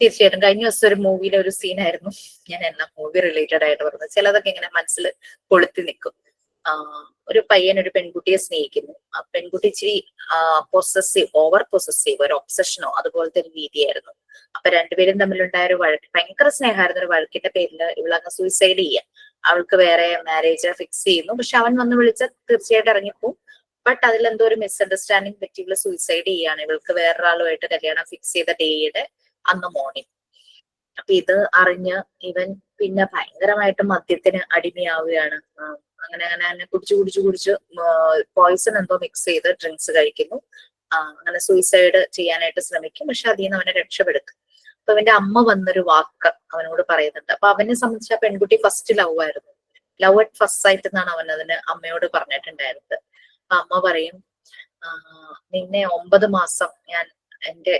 തീർച്ചയായിട്ടും കഴിഞ്ഞ ദിവസം ഒരു മൂവിയിലെ ഒരു സീനായിരുന്നു. ഞാൻ എന്നാ മൂവി റിലേറ്റഡ് ആയിട്ട് പറഞ്ഞത്. ചിലതൊക്കെ ഇങ്ങനെ മനസ്സിൽ കൊളുത്തി നിൽക്കും. ഒരു പയ്യൻ ഒരു പെൺകുട്ടിയെ സ്നേഹിക്കുന്നു. ആ പെൺകുട്ടി ഇച്ചിരി പൊസസീവ്, ഓവർ പൊസസീവ്, ഒരു ഒബ്സഷനോ അതുപോലത്തെ ഒരു രീതിയായിരുന്നു. അപ്പൊ രണ്ടുപേരും തമ്മിലുണ്ടായ ഒരു വഴക്ക്, ഭയങ്കര സ്നേഹമായിരുന്നു. ഒരു വഴക്കിന്റെ പേരിൽ ഇവളങ്ങ് സൂയിസൈഡ് ചെയ്യുക. അവൾക്ക് വേറെ മാരേജ് ഫിക്സ് ചെയ്യുന്നു. പക്ഷെ അവൻ വന്ന് വിളിച്ച തീർച്ചയായിട്ടും ഇറങ്ങിപ്പോവും. ബട്ട് അതിലെന്തോ ഒരു മിസ്അണ്ടർസ്റ്റാൻഡിങ് പറ്റി ഇവള് സൂയിസൈഡ് ചെയ്യാണ്. ഇവൾക്ക് വേറൊരാളുമായിട്ട് കല്യാണം ഫിക്സ് ചെയ്ത ഡേയുടെ അന്ന് മോർണിംഗ്. അപ്പൊ ഇത് അറിഞ്ഞ് ഇവൻ പിന്നെ ഭയങ്കരമായിട്ട് മദ്യത്തിന് അടിമയാവുകയാണ്. അങ്ങനെ കുടിച്ച് പോയിസൺ എന്തോ മിക്സ് ചെയ്ത് ഡ്രിങ്ക്സ് കഴിക്കുന്നു. അങ്ങനെ സൂയിസൈഡ് ചെയ്യാനായിട്ട് ശ്രമിക്കും. പക്ഷെ അതിൽ നിന്ന് അവനെ രക്ഷപ്പെടുത്തും. അപ്പൊ അവന്റെ അമ്മ വന്നൊരു വാക്ക് അവനോട് പറയുന്നുണ്ട്. അപ്പൊ അവനെ സംബന്ധിച്ച് ആ പെൺകുട്ടി ഫസ്റ്റ് ലവ് ആയിരുന്നു. ലവ് അറ്റ് ഫസ്റ്റ് സൈറ്റ് എന്നാണ് അവൻ അതിന് അമ്മയോട് പറഞ്ഞിട്ടുണ്ടായിരുന്നത്. അപ്പൊ അമ്മ പറയും, നിന്നെ 9 മാസം ഞാൻ എന്റെ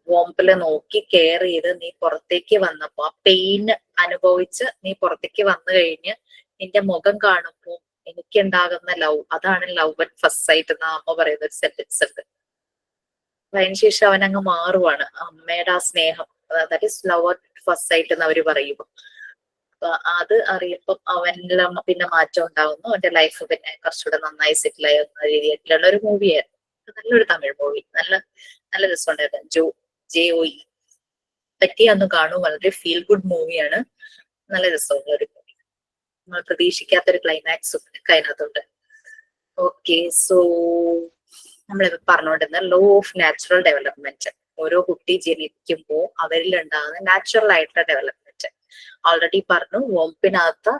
വോമ്പില് നോക്കി കെയർ ചെയ്ത് നീ പുറത്തേക്ക് വന്നപ്പോ ആ പെയിൻ അനുഭവിച്ച് നീ പുറത്തേക്ക് വന്നു കഴിഞ്ഞ് നിന്റെ മുഖം കാണുമ്പോൾ എനിക്കുണ്ടാകുന്ന ലവ്, അതാണ് ലവ് അറ്റ് ഫസ്റ്റ് സൈറ്റ് എന്ന് അമ്മ പറയുന്ന ഒരു സെന്റൻസ് ഉണ്ട്. അതിനുശേഷം അവൻ അങ്ങ് മാറുവാണ്. അമ്മയുടെ ആ സ്നേഹം, that is love at first sight എന്ന് അവര് പറയുമ്പോൾ. അത് അറിയുമ്പം അവനിലും പിന്നെ മാറ്റം ഉണ്ടാവുന്നു. അവന്റെ ലൈഫ് പിന്നെ കുറച്ചുകൂടെ നന്നായി സെറ്റിൽ ആവുന്ന രീതിയിലുള്ള ഒരു മൂവിയായിരുന്നു. നല്ലൊരു തമിഴ് മൂവി, നല്ല രസമുണ്ടായിരുന്നു. JOE പറ്റിയൊന്ന് കാണൂ. വളരെ ഫീൽ ഗുഡ് മൂവിയാണ്. നല്ല രസമുള്ള ഒരു മൂവി. നമ്മൾ പ്രതീക്ഷിക്കാത്തൊരു ക്ലൈമാക്സ് ഒക്കെ അതിനകത്തുണ്ട്. ഓക്കെ, സോ നമ്മളിപ്പോ പറഞ്ഞുകൊണ്ടിരുന്ന ലോ ഓഫ് നാച്ചുറൽ ഡെവലപ്മെന്റ്. ഓരോ കുട്ടി ജനിക്കുമ്പോൾ അവരിൽ ഉണ്ടാകുന്ന നാച്ചുറൽ ആയിട്ടുള്ള ഡെവലപ്മെന്റ് ഓൾറെഡി പറഞ്ഞു. വോമ്പിനകത്ത്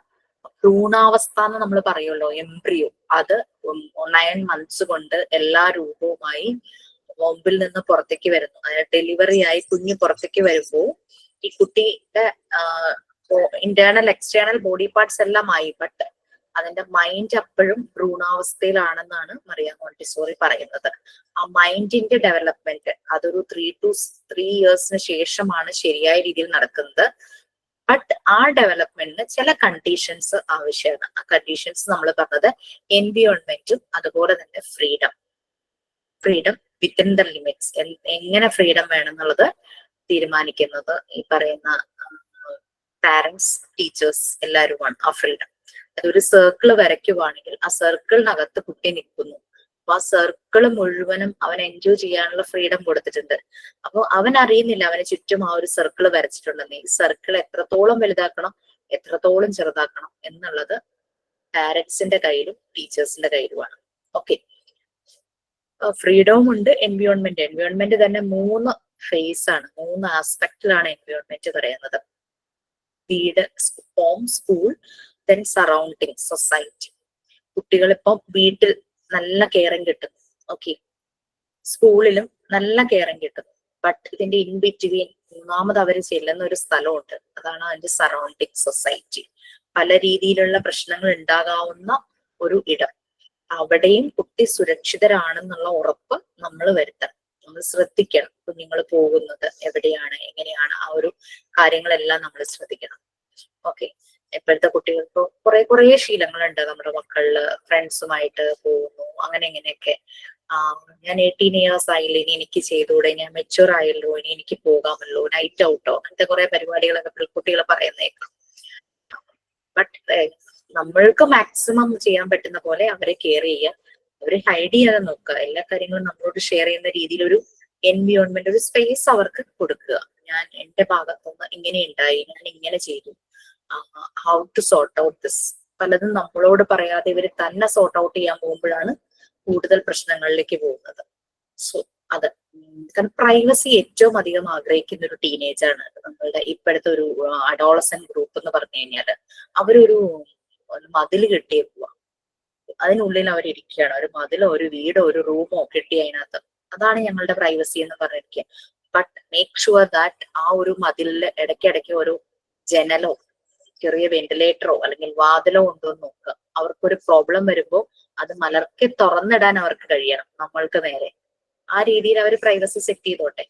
ഭ്രൂണാവസ്ഥ എന്ന് നമ്മൾ പറയുമല്ലോ, എംബ്രിയോ, അത് 9 months കൊണ്ട് എല്ലാ രൂപവുമായി വോമ്പിൽ നിന്ന് പുറത്തേക്ക് വരുന്നു. അതായത് ഡെലിവറി ആയി കുഞ്ഞ് പുറത്തേക്ക് വരുമ്പോൾ ഈ കുട്ടിയുടെ ഇന്റേണൽ എക്സ്റ്റേണൽ ബോഡി പാർട്സ് എല്ലാം ആയി. ബട്ട് അതിന്റെ മൈൻഡ് അപ്പോഴും ഭ്രൂണാവസ്ഥയിലാണെന്നാണ് മറിയ മോണ്ടിസോറി പറയുന്നത്. ആ മൈൻഡിന്റെ ഡെവലപ്മെന്റ് അതൊരു 3 to 3 years ശേഷമാണ് ശരിയായ രീതിയിൽ നടക്കുന്നത്. ബട്ട് ആ ഡെവലപ്മെന്റിന് ചില കണ്ടീഷൻസ് ആവശ്യമാണ്. ആ കണ്ടീഷൻസ് നമ്മൾ പറഞ്ഞത് എൻവിയോൺമെന്റും അതുപോലെ തന്നെ ഫ്രീഡം വിത്തിൻ ദ ലിമിറ്റ്സ്. എങ്ങനെ ഫ്രീഡം വേണം എന്നുള്ളത് തീരുമാനിക്കുന്നത് ഈ പറയുന്ന പാരന്റ്സ്, ടീച്ചേഴ്സ് എല്ലാവരുമാണ്. ആ ഫ്രീഡം അതൊരു സർക്കിൾ വരയ്ക്കുവാണെങ്കിൽ ആ സർക്കിളിനകത്ത് കുട്ടി നിൽക്കുന്നു. അപ്പൊ ആ സർക്കിള് മുഴുവനും അവൻ എൻജോയ് ചെയ്യാനുള്ള ഫ്രീഡം കൊടുത്തിട്ടുണ്ട്. അപ്പൊ അവൻ അറിയുന്നില്ല അവന് ചുറ്റും ആ ഒരു സർക്കിൾ വരച്ചിട്ടുണ്ടെന്ന്. ഈ സർക്കിൾ എത്രത്തോളം വലുതാക്കണം, എത്രത്തോളം ചെറുതാക്കണം എന്നുള്ളത് പാരന്റ്സിന്റെ കയ്യിലും ടീച്ചേഴ്സിന്റെ കയ്യിലുമാണ്. ഓക്കെ, ഫ്രീഡവും ഉണ്ട്, എൻവിയോൺമെന്റ് തന്നെ 3 ഫേസ് ആണ്, 3 ആസ്പെക്റ്റിലാണ് എൻവിയോൺമെന്റ് പറയുന്നത്. വീട്, home, school, then surrounding, society. കുട്ടികളിപ്പം വീട്ടിൽ നല്ല കെയറിങ് കിട്ടുന്നു. ഓക്കെ, സ്കൂളിലും നല്ല കെയറിങ് കിട്ടുന്നു. ബട്ട് ഇതിന്റെ ഇൻ ബിറ്റ്വീൻ 3ാമത് അവർ ചെല്ലുന്ന ഒരു സ്ഥലമുണ്ട്. അതാണ് അതിന്റെ സറൗണ്ടിങ്, സൊസൈറ്റി. പല രീതിയിലുള്ള പ്രശ്നങ്ങൾ ഉണ്ടാകാവുന്ന ഒരു ഇടം. അവിടെയും കുട്ടി സുരക്ഷിതരാണെന്നുള്ള ഉറപ്പ് നമ്മൾ വരുത്തണം. നമ്മൾ ശ്രദ്ധിക്കണം. കുഞ്ഞുങ്ങൾ പോകുന്നത് എവിടെയാണ്, എങ്ങനെയാണ്, ആ ഒരു കാര്യങ്ങളെല്ലാം നമ്മൾ ശ്രദ്ധിക്കണം. ഓക്കെ, ഇപ്പോഴത്തെ കുട്ടികൾക്ക് കുറെ ശീലങ്ങളുണ്ട്. നമ്മുടെ മക്കളില് ഫ്രണ്ട്സുമായിട്ട് പോകുന്നു, അങ്ങനെ ഇങ്ങനെയൊക്കെ. ഞാൻ 18 years ആയില്ലേ, ഇനി എനിക്ക് ചെയ്തുകൂടെ, ഞാൻ മെച്യൂർ ആയല്ലോ, ഇനി എനിക്ക് പോകാമല്ലോ, നൈറ്റ് ഔട്ടോ, അങ്ങനത്തെ കുറെ പരിപാടികളൊക്കെ കുട്ടികൾ പറയുന്നേക്കാം. ബട്ട് നമ്മൾക്ക് മാക്സിമം ചെയ്യാൻ പറ്റുന്ന പോലെ അവരെ കെയർ ചെയ്യുക, അവരെ ഹൈഡ് ചെയ്യാതെ നോക്കുക. എല്ലാ കാര്യങ്ങളും നമ്മളോട് ഷെയർ ചെയ്യുന്ന രീതിയിൽ ഒരു എൻവിയോൺമെന്റ്, ഒരു സ്പേസ് അവർക്ക് കൊടുക്കുക. ഞാൻ എന്റെ ഭാഗത്തുനിന്ന് ഇങ്ങനെ ഉണ്ടായി, ഞാൻ ഇങ്ങനെ ചെയ്തു, how to sort out this. പലതും നമ്മളോട് പറയാതെ ഇവർ തന്നെ സോർട്ട് ഔട്ട് ചെയ്യാൻ പോകുമ്പോഴാണ് കൂടുതൽ പ്രശ്നങ്ങളിലേക്ക് പോകുന്നത്. സോ അത് കാരണം പ്രൈവസി ഏറ്റവും അധികം ആഗ്രഹിക്കുന്ന ഒരു ടീനേജാണ് നമ്മളുടെ ഇപ്പോഴത്തെ ഒരു അഡോളസെന്റ് ഗ്രൂപ്പ് എന്ന് പറഞ്ഞു കഴിഞ്ഞാല്. അവരൊരു മതിൽ കെട്ടിയേക്കുക, അതിനുള്ളിൽ അവരിയ്ക്കുകയാണ്. ഒരു മതിലോ ഒരു വീടോ ഒരു റൂമോ കെട്ടി അതിനകത്ത്, അതാണ് ഞങ്ങളുടെ പ്രൈവസി എന്ന് പറഞ്ഞിരിക്കുക. ബട്ട് മേക്ക് ഷുവർ ദാറ്റ് ആ ഒരു മതിലില് ഇടയ്ക്കിടയ്ക്ക് ഒരു ജനലോ ചെറിയ വെന്റിലേറ്ററോ അല്ലെങ്കിൽ വാതിലോ ഉണ്ടോ എന്ന് നോക്കുക. അവർക്കൊരു പ്രോബ്ലം വരുമ്പോൾ അത് മലർക്കെ തുറന്നിടാൻ അവർക്ക് കഴിയണം നമ്മൾക്ക് നേരെ. ആ രീതിയിൽ അവർ പ്രൈവസി സെറ്റ് ചെയ്തോട്ടെ.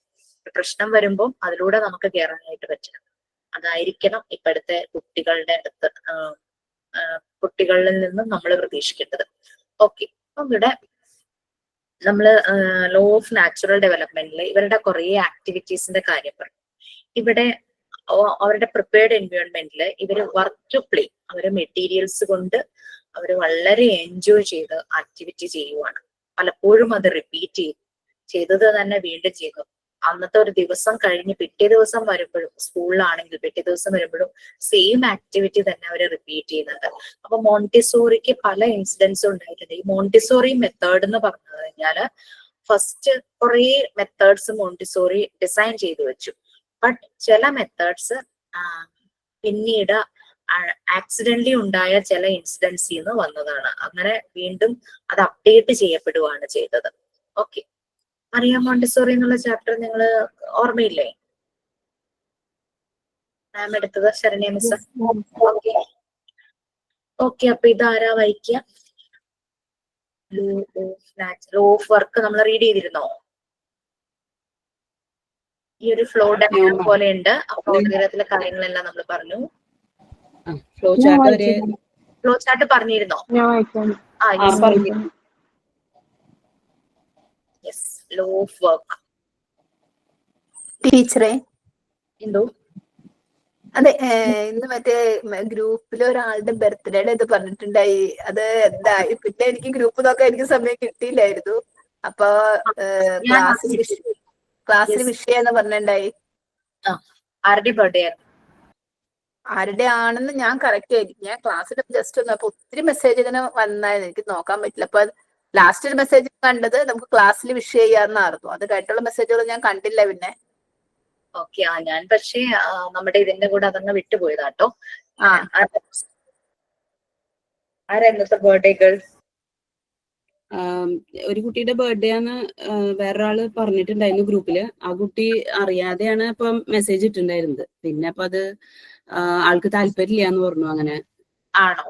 പ്രശ്നം വരുമ്പോൾ അതിലൂടെ നമുക്ക് കയറാനായിട്ട് പറ്റണം. അതായിരിക്കണം ഇപ്പോഴത്തെ കുട്ടികളുടെ അടുത്ത് കുട്ടികളിൽ നിന്നും നമ്മൾ പ്രതീക്ഷിക്കേണ്ടത്. ഓക്കെ, അപ്പം ഇവിടെ നമ്മള് ലോ ഓഫ് നാച്ചുറൽ ഡെവലപ്മെന്റിൽ ഇവരുടെ കുറെ ആക്ടിവിറ്റീസിന്റെ കാര്യം പറഞ്ഞു. ഇവിടെ അവരുടെ പ്രിപ്പയർഡ് എൻവയോൺമെന്റിൽ ഇവര് വർക്ക് ടു പ്ലേ, അവര് മെറ്റീരിയൽസ് കൊണ്ട് അവര് വളരെ എൻജോയ് ചെയ്ത് ആക്ടിവിറ്റി ചെയ്യുവാണ്. പലപ്പോഴും അത് റിപ്പീറ്റ് ചെയ്തത് തന്നെ വീണ്ടും ചെയ്തു. അന്നത്തെ ഒരു ദിവസം കഴിഞ്ഞ് പിറ്റേ ദിവസം വരുമ്പോഴും, സ്കൂളിലാണെങ്കിൽ പിറ്റേ ദിവസം വരുമ്പോഴും സെയിം ആക്ടിവിറ്റി തന്നെ അവർ റിപ്പീറ്റ് ചെയ്യുന്നുണ്ട്. അപ്പൊ മോണ്ടിസോറിക്ക് പല ഇൻസിഡൻസും ഉണ്ടായിട്ടുണ്ട്. ഈ മോണ്ടിസോറി മെത്തേഡ് എന്ന് പറഞ്ഞു കഴിഞ്ഞാല് ഫസ്റ്റ് കുറെ മെത്തേഡ്സ് മോണ്ടിസോറി ഡിസൈൻ ചെയ്തു വെച്ചു. ബട്ട് ചില മെത്തേഡ്സ് പിന്നീട് ആക്സിഡന്റലി ഉണ്ടായ ചില ഇൻസിഡൻസിൽ നിന്ന് വന്നതാണ്. അങ്ങനെ വീണ്ടും അത് അപ്ഡേറ്റ് ചെയ്യപ്പെടുകയാണ് ചെയ്തത്. ഓക്കെ, മറിയ മോണ്ടിസോറി എന്നുള്ള ചാപ്റ്റർ നിങ്ങൾ ഓർമ്മയില്ലേ? മാം എടുത്തത് ശരണ്യ മിസ്. ഓക്കെ ഓക്കെ, അപ്പൊ ഇതാരാ വായിക്കുക? ലോ ഓഫ് വർക്ക് നമ്മൾ റീഡ് ചെയ്തിരുന്നോ? ഈ ഒരു ഫ്ലോ ഡയഗ്രാം പോലെ ഉണ്ട്. ആ ഫ്ലോ ഡയഗ്രത്തിലെ കാര്യങ്ങളെല്ലാം നമ്മൾ പറഞ്ഞു. ഫ്ലോ ചാർട്ട് പറഞ്ഞിരുന്നോ? Yes, law of work. ടീച്ചറെ, എന്തോ? അതെ, ഇന്ന് മറ്റേ ഗ്രൂപ്പിൽ ഒരാളുടെ ബർത്ത്ഡേയുടെ ഇത് പറഞ്ഞിട്ടുണ്ടായി. അത് എന്തായി? പിന്നെ എനിക്ക് ഗ്രൂപ്പ് നോക്കാൻ എനിക്ക് സമയം കിട്ടിയില്ലായിരുന്നു. അപ്പൊ ക്ലാസ്സിൽ വിഷയം എന്ന് പറഞ്ഞിട്ടുണ്ടായി. ആരുടെ ബർത്ത്ഡേ? ആരുടെ ആണെന്ന് ഞാൻ കറക്റ്റ് ആയിരിക്കും. ഞാൻ ക്ലാസ്സിൽ ജസ്റ്റ് ഒന്ന്, അപ്പൊ ഒത്തിരി മെസ്സേജ് ഇങ്ങനെ വന്നായിരുന്നു, എനിക്ക് നോക്കാൻ പറ്റില്ല. അപ്പൊ ലാസ്റ്റ് ഒരു മെസ്സേജ് കണ്ടത് നമുക്ക് ക്ലാസ്സിൽ വിഷ് ചെയ്യാന്നായിരുന്നു. അത് കഴിഞ്ഞിട്ടുള്ള മെസ്സേജുകൾ ഞാൻ കണ്ടില്ല പിന്നെ. ഓക്കെ, ഞാൻ പക്ഷേ നമ്മുടെ ഇതിന്റെ കൂടെ അതങ്ങ് വിട്ടുപോയതാട്ടോ. ആരെന്നത്തെ ബർത്ത്ഡേ ഗേൾ? ഒരു കുട്ടിയുടെ ബർത്ത്ഡേ ആണ് വേറൊരാള് പറഞ്ഞിട്ടുണ്ടായിരുന്നു ഗ്രൂപ്പില്. ആ കുട്ടി അറിയാതെയാണ് ഇപ്പൊ മെസ്സേജ് ഇട്ടിട്ടുണ്ടായിരുന്നത്. പിന്നെ അപ്പൊ അത് ആൾക്ക് താല്പര്യമില്ല എന്ന് പറഞ്ഞു. അങ്ങനെ ആണോ?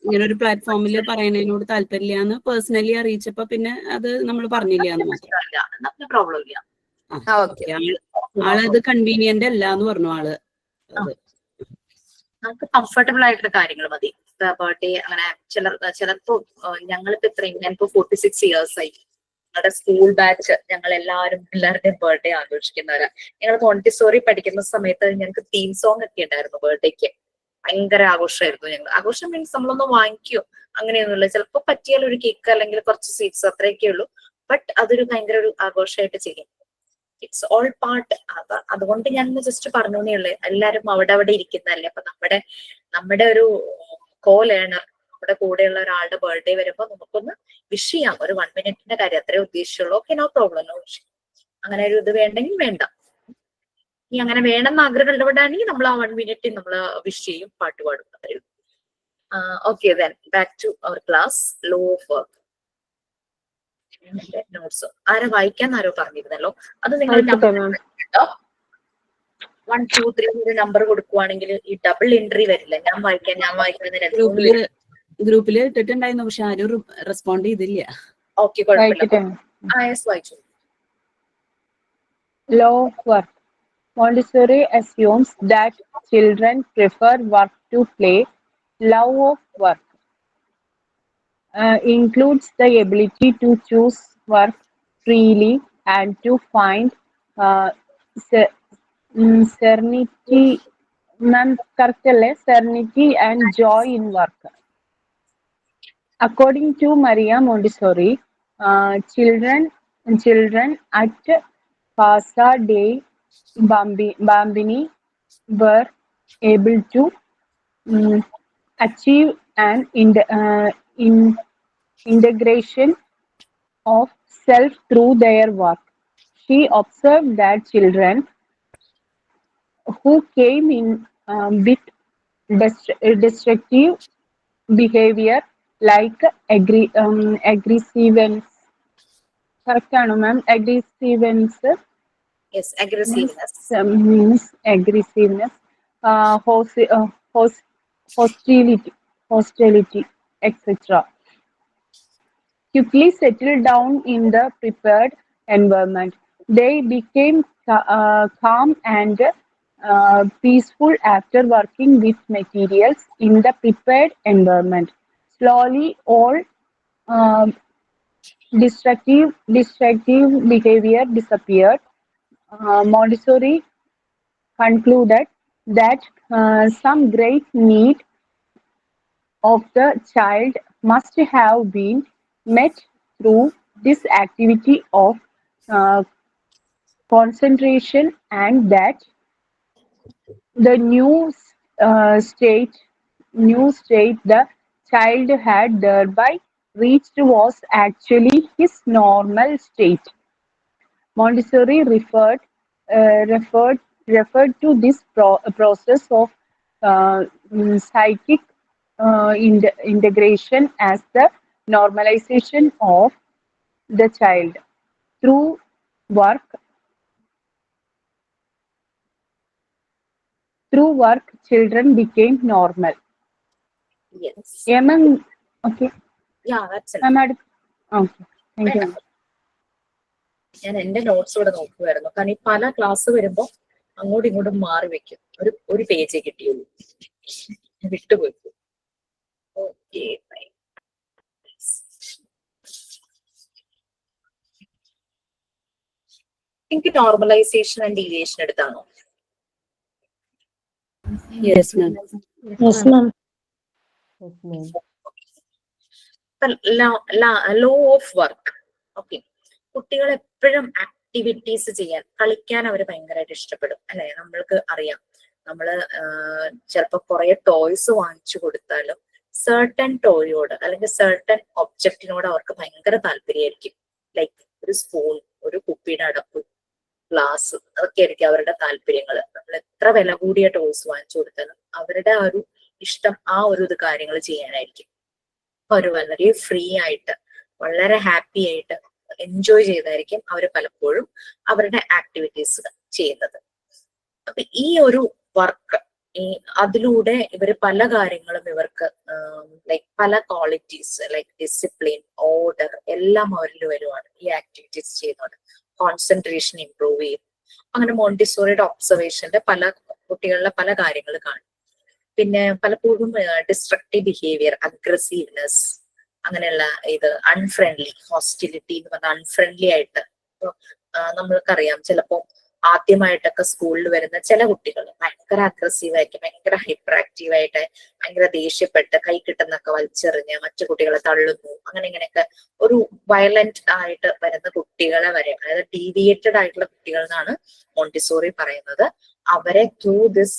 ഇങ്ങനെ ഒരു പ്ലാറ്റ്ഫോമിൽ പറയുന്നതിനോട് താല്പര്യമില്ലാന്ന് പേഴ്സണലി അറിയിച്ചപ്പോ പിന്നെ അത് നമ്മൾ പറഞ്ഞില്ല എന്ന് മാത്രം. പ്രോബ്ലം ഇല്ല. ആളത് കൺവീനിയന്റ് അല്ല എന്ന് പറഞ്ഞു. ആള് നമുക്ക് കംഫർട്ടബിൾ ആയിട്ടുള്ള കാര്യങ്ങൾ മതി. ബർത്ത്ഡേ അങ്ങനെ ചിലപ്പോ ഞങ്ങളിപ്പോ ഇത്രയും, ഞാനിപ്പോ 46 years ആയി. ഞങ്ങളുടെ സ്കൂൾ ബാച്ച് ഞങ്ങൾ എല്ലാവരുടെയും ബർത്ത്ഡേ ആഘോഷിക്കുന്നവരാ. ഞങ്ങൾ മോണ്ടിസോറി പഠിക്കുന്ന സമയത്ത് ഞങ്ങൾക്ക് തീം സോങ് ഒക്കെ ഉണ്ടായിരുന്നു ബർത്ത്ഡേക്ക്. ഭയങ്കര ആഘോഷമായിരുന്നു. ഞങ്ങൾ ആഘോഷം മീൻസ് നമ്മളൊന്നും വാങ്ങിക്കോ അങ്ങനെയൊന്നുമില്ല. ചിലപ്പോൾ പറ്റിയാൽ ഒരു കേക്ക് അല്ലെങ്കിൽ കുറച്ച് സ്വീറ്റ്സ് അത്രയൊക്കെ ഉള്ളൂ. ബട്ട് അതൊരു ഭയങ്കര ഒരു ആഘോഷമായിട്ട് ചെയ്യും. It's all part. അതുകൊണ്ട് ഞാൻ ജസ്റ്റ് പറഞ്ഞേ ഉള്ളൂ. എല്ലാരും അവിടെ ഇരിക്കുന്നതല്ലേ. അപ്പൊ നമ്മുടെ ഒരു കോ ലേണർ, നമ്മുടെ കൂടെയുള്ള ഒരാളുടെ ബർത്ത്ഡേ വരുമ്പോ നമുക്കൊന്ന് വിഷ് ചെയ്യാം. ഒരു 1 minute കാര്യം അത്രേ ഉദ്ദേശിച്ചുള്ളൂ. Okay, no problem, no wish. അങ്ങനെ ഒരു ഇത് വേണ്ടെങ്കിൽ വേണ്ട. ഈ അങ്ങനെ വേണമെന്ന് ആഗ്രഹം ഉള്ളവിടാണെങ്കിൽ നമ്മൾ ആ 1 minute നമ്മൾ വിഷ് ചെയ്യും, പാട്ട് പാടും, അത്രയും. Okay, then back to our class. Law of work notes ആരെ വായിക്കാൻ ആരോ പറഞ്ഞിരുന്നല്ലോ. അത് നിങ്ങൾ 1 2 3 നമ്പർ കൊടുക്കുവാണെങ്കിൽ ഈ ഡബിൾ എൻട്രി വരില്ല. ഞാൻ വായിക്കാൻ ഗ്രൂപ്പില് ഇട്ടിട്ടുണ്ടായിരുന്നു, പക്ഷെ ആരും റെസ്പോണ്ട് ചെയ്തില്ല. ഓക്കെ, കുഴപ്പമില്ല. യെസ്, വായിച്ചു. Law of work. Montessori assumes that children prefer work to play. Love of work includes the ability to choose work freely and to find uh, se- serenity, ma'am, correct അല്ലേ? Serenity and joy in work. According to Maria Montessori, children at Casa dei Bambini were able to achieve an integration of self through their work. She observed that children who came in with destructive behavior like aggressiveness, correct ആണോ ma'am? Aggressiveness Yes, aggressiveness. means aggressiveness, hostility, etc. quickly settled down in the prepared environment. They became calm and peaceful after working with materials in the prepared environment. Slowly, all uh, destructive behavior disappeared. Montessori concluded that some great need of the child must have been met through this activity of uh, concentration, and that the new state the child had thereby reached was actually his normal state. Montessori referred to this process of psychic integration as the normalization of the child. Through work, children became normal. Yes. Yeah, ma'am. Okay. Yeah, that's it. Ma'am, okay. Thank you. ഞാൻ എന്റെ notes ഇവിടെ നോക്കുമായിരുന്നു. കാരണം ഈ പല class വരുമ്പോ അങ്ങോട്ടും ഇങ്ങോട്ടും മാറി വെക്കും. ഒരു പേജേ കിട്ടിയുള്ളൂ, വിട്ടുപോയി. ഓക്കെ, എനിക്ക് നോർമലൈസേഷൻ ആൻഡ് ഡീവിയേഷൻ എടുത്താണോ? Yes, ma'am. Yes, ma'am. Law of work. Okay, കുട്ടികൾ എപ്പോഴും ആക്ടിവിറ്റീസ് ചെയ്യാൻ, കളിക്കാൻ അവർ ഭയങ്കരമായിട്ട് ഇഷ്ടപ്പെടും അല്ലെ? നമ്മൾക്ക് അറിയാം, നമ്മള് ചിലപ്പോ കുറെ ടോയ്സ് വാങ്ങിച്ചു കൊടുത്താലും സർട്ടൻ ടോയോട് അല്ലെങ്കിൽ സർട്ടൻ ഒബ്ജക്റ്റിനോട് അവർക്ക് ഭയങ്കര താല്പര്യമായിരിക്കും. ലൈക്ക് ഒരു സ്പൂൺ, ഒരു കുപ്പിയുടെ അടപ്പ്, ഗ്ലാസ്, അതൊക്കെ ആയിരിക്കും അവരുടെ താല്പര്യങ്ങൾ. നമ്മൾ എത്ര വില കൂടിയ ടോയ്സ് വാങ്ങിച്ചു കൊടുത്താലും അവരുടെ ആ ഒരു ഇഷ്ടം ആ ഒരു ഇത് കാര്യങ്ങൾ ചെയ്യാനായിരിക്കും. അവർ വളരെ ഫ്രീ ആയിട്ട്, വളരെ ഹാപ്പി ആയിട്ട് എൻജോയ് ചെയ്തായിരിക്കും അവർ പലപ്പോഴും അവരുടെ ആക്ടിവിറ്റീസ് ചെയ്യുന്നത്. അപ്പൊ ഈ ഒരു വർക്ക്, അതിലൂടെ ഇവർ പല കാര്യങ്ങളും ഇവർക്ക് ലൈക്ക് പല ക്വാളിറ്റീസ് ലൈക്ക് ഡിസിപ്ലിൻ, ഓർഡർ എല്ലാം അവരിൽ വരുവാണ് ഈ ആക്ടിവിറ്റീസ് ചെയ്യുന്നത്. കോൺസെൻട്രേഷൻ ഇംപ്രൂവ് ചെയ്യും. അങ്ങനെ മോണ്ടിസോറിയുടെ ഒബ്സർവേഷന്റെ പല കുട്ടികളിലെ പല കാര്യങ്ങൾ കാണും. പിന്നെ പലപ്പോഴും ഡിസ്ട്രക്റ്റീവ് ബിഹേവിയർ, അഗ്രസീവ്നെസ്, അങ്ങനെയുള്ള ഇത്, അൺഫ്രണ്ട്ലി, ഹോസ്റ്റിലിറ്റി എന്ന് പറഞ്ഞാൽ അൺഫ്രണ്ട്ലി ആയിട്ട്. നമ്മൾക്കറിയാം, ചിലപ്പോൾ ആദ്യമായിട്ടൊക്കെ സ്കൂളിൽ വരുന്ന ചില കുട്ടികൾ ഭയങ്കര അഗ്രസീവ് ആയിരിക്കും, ഭയങ്കര ഹൈപ്പർ ആക്റ്റീവ് ആയിട്ട്, ഭയങ്കര ദേഷ്യപ്പെട്ട് കൈ കിട്ടുന്നൊക്കെ വലിച്ചെറിഞ്ഞ് മറ്റു കുട്ടികളെ തള്ളുന്നു, അങ്ങനെ ഇങ്ങനെയൊക്കെ ഒരു വയലന്റ് ആയിട്ട് വരുന്ന കുട്ടികളെ വരെ, അതായത് ഡീവിയേറ്റഡ് ആയിട്ടുള്ള കുട്ടികൾ എന്നാണ് മോണ്ടിസോറി പറയുന്നത്. അവരെ through this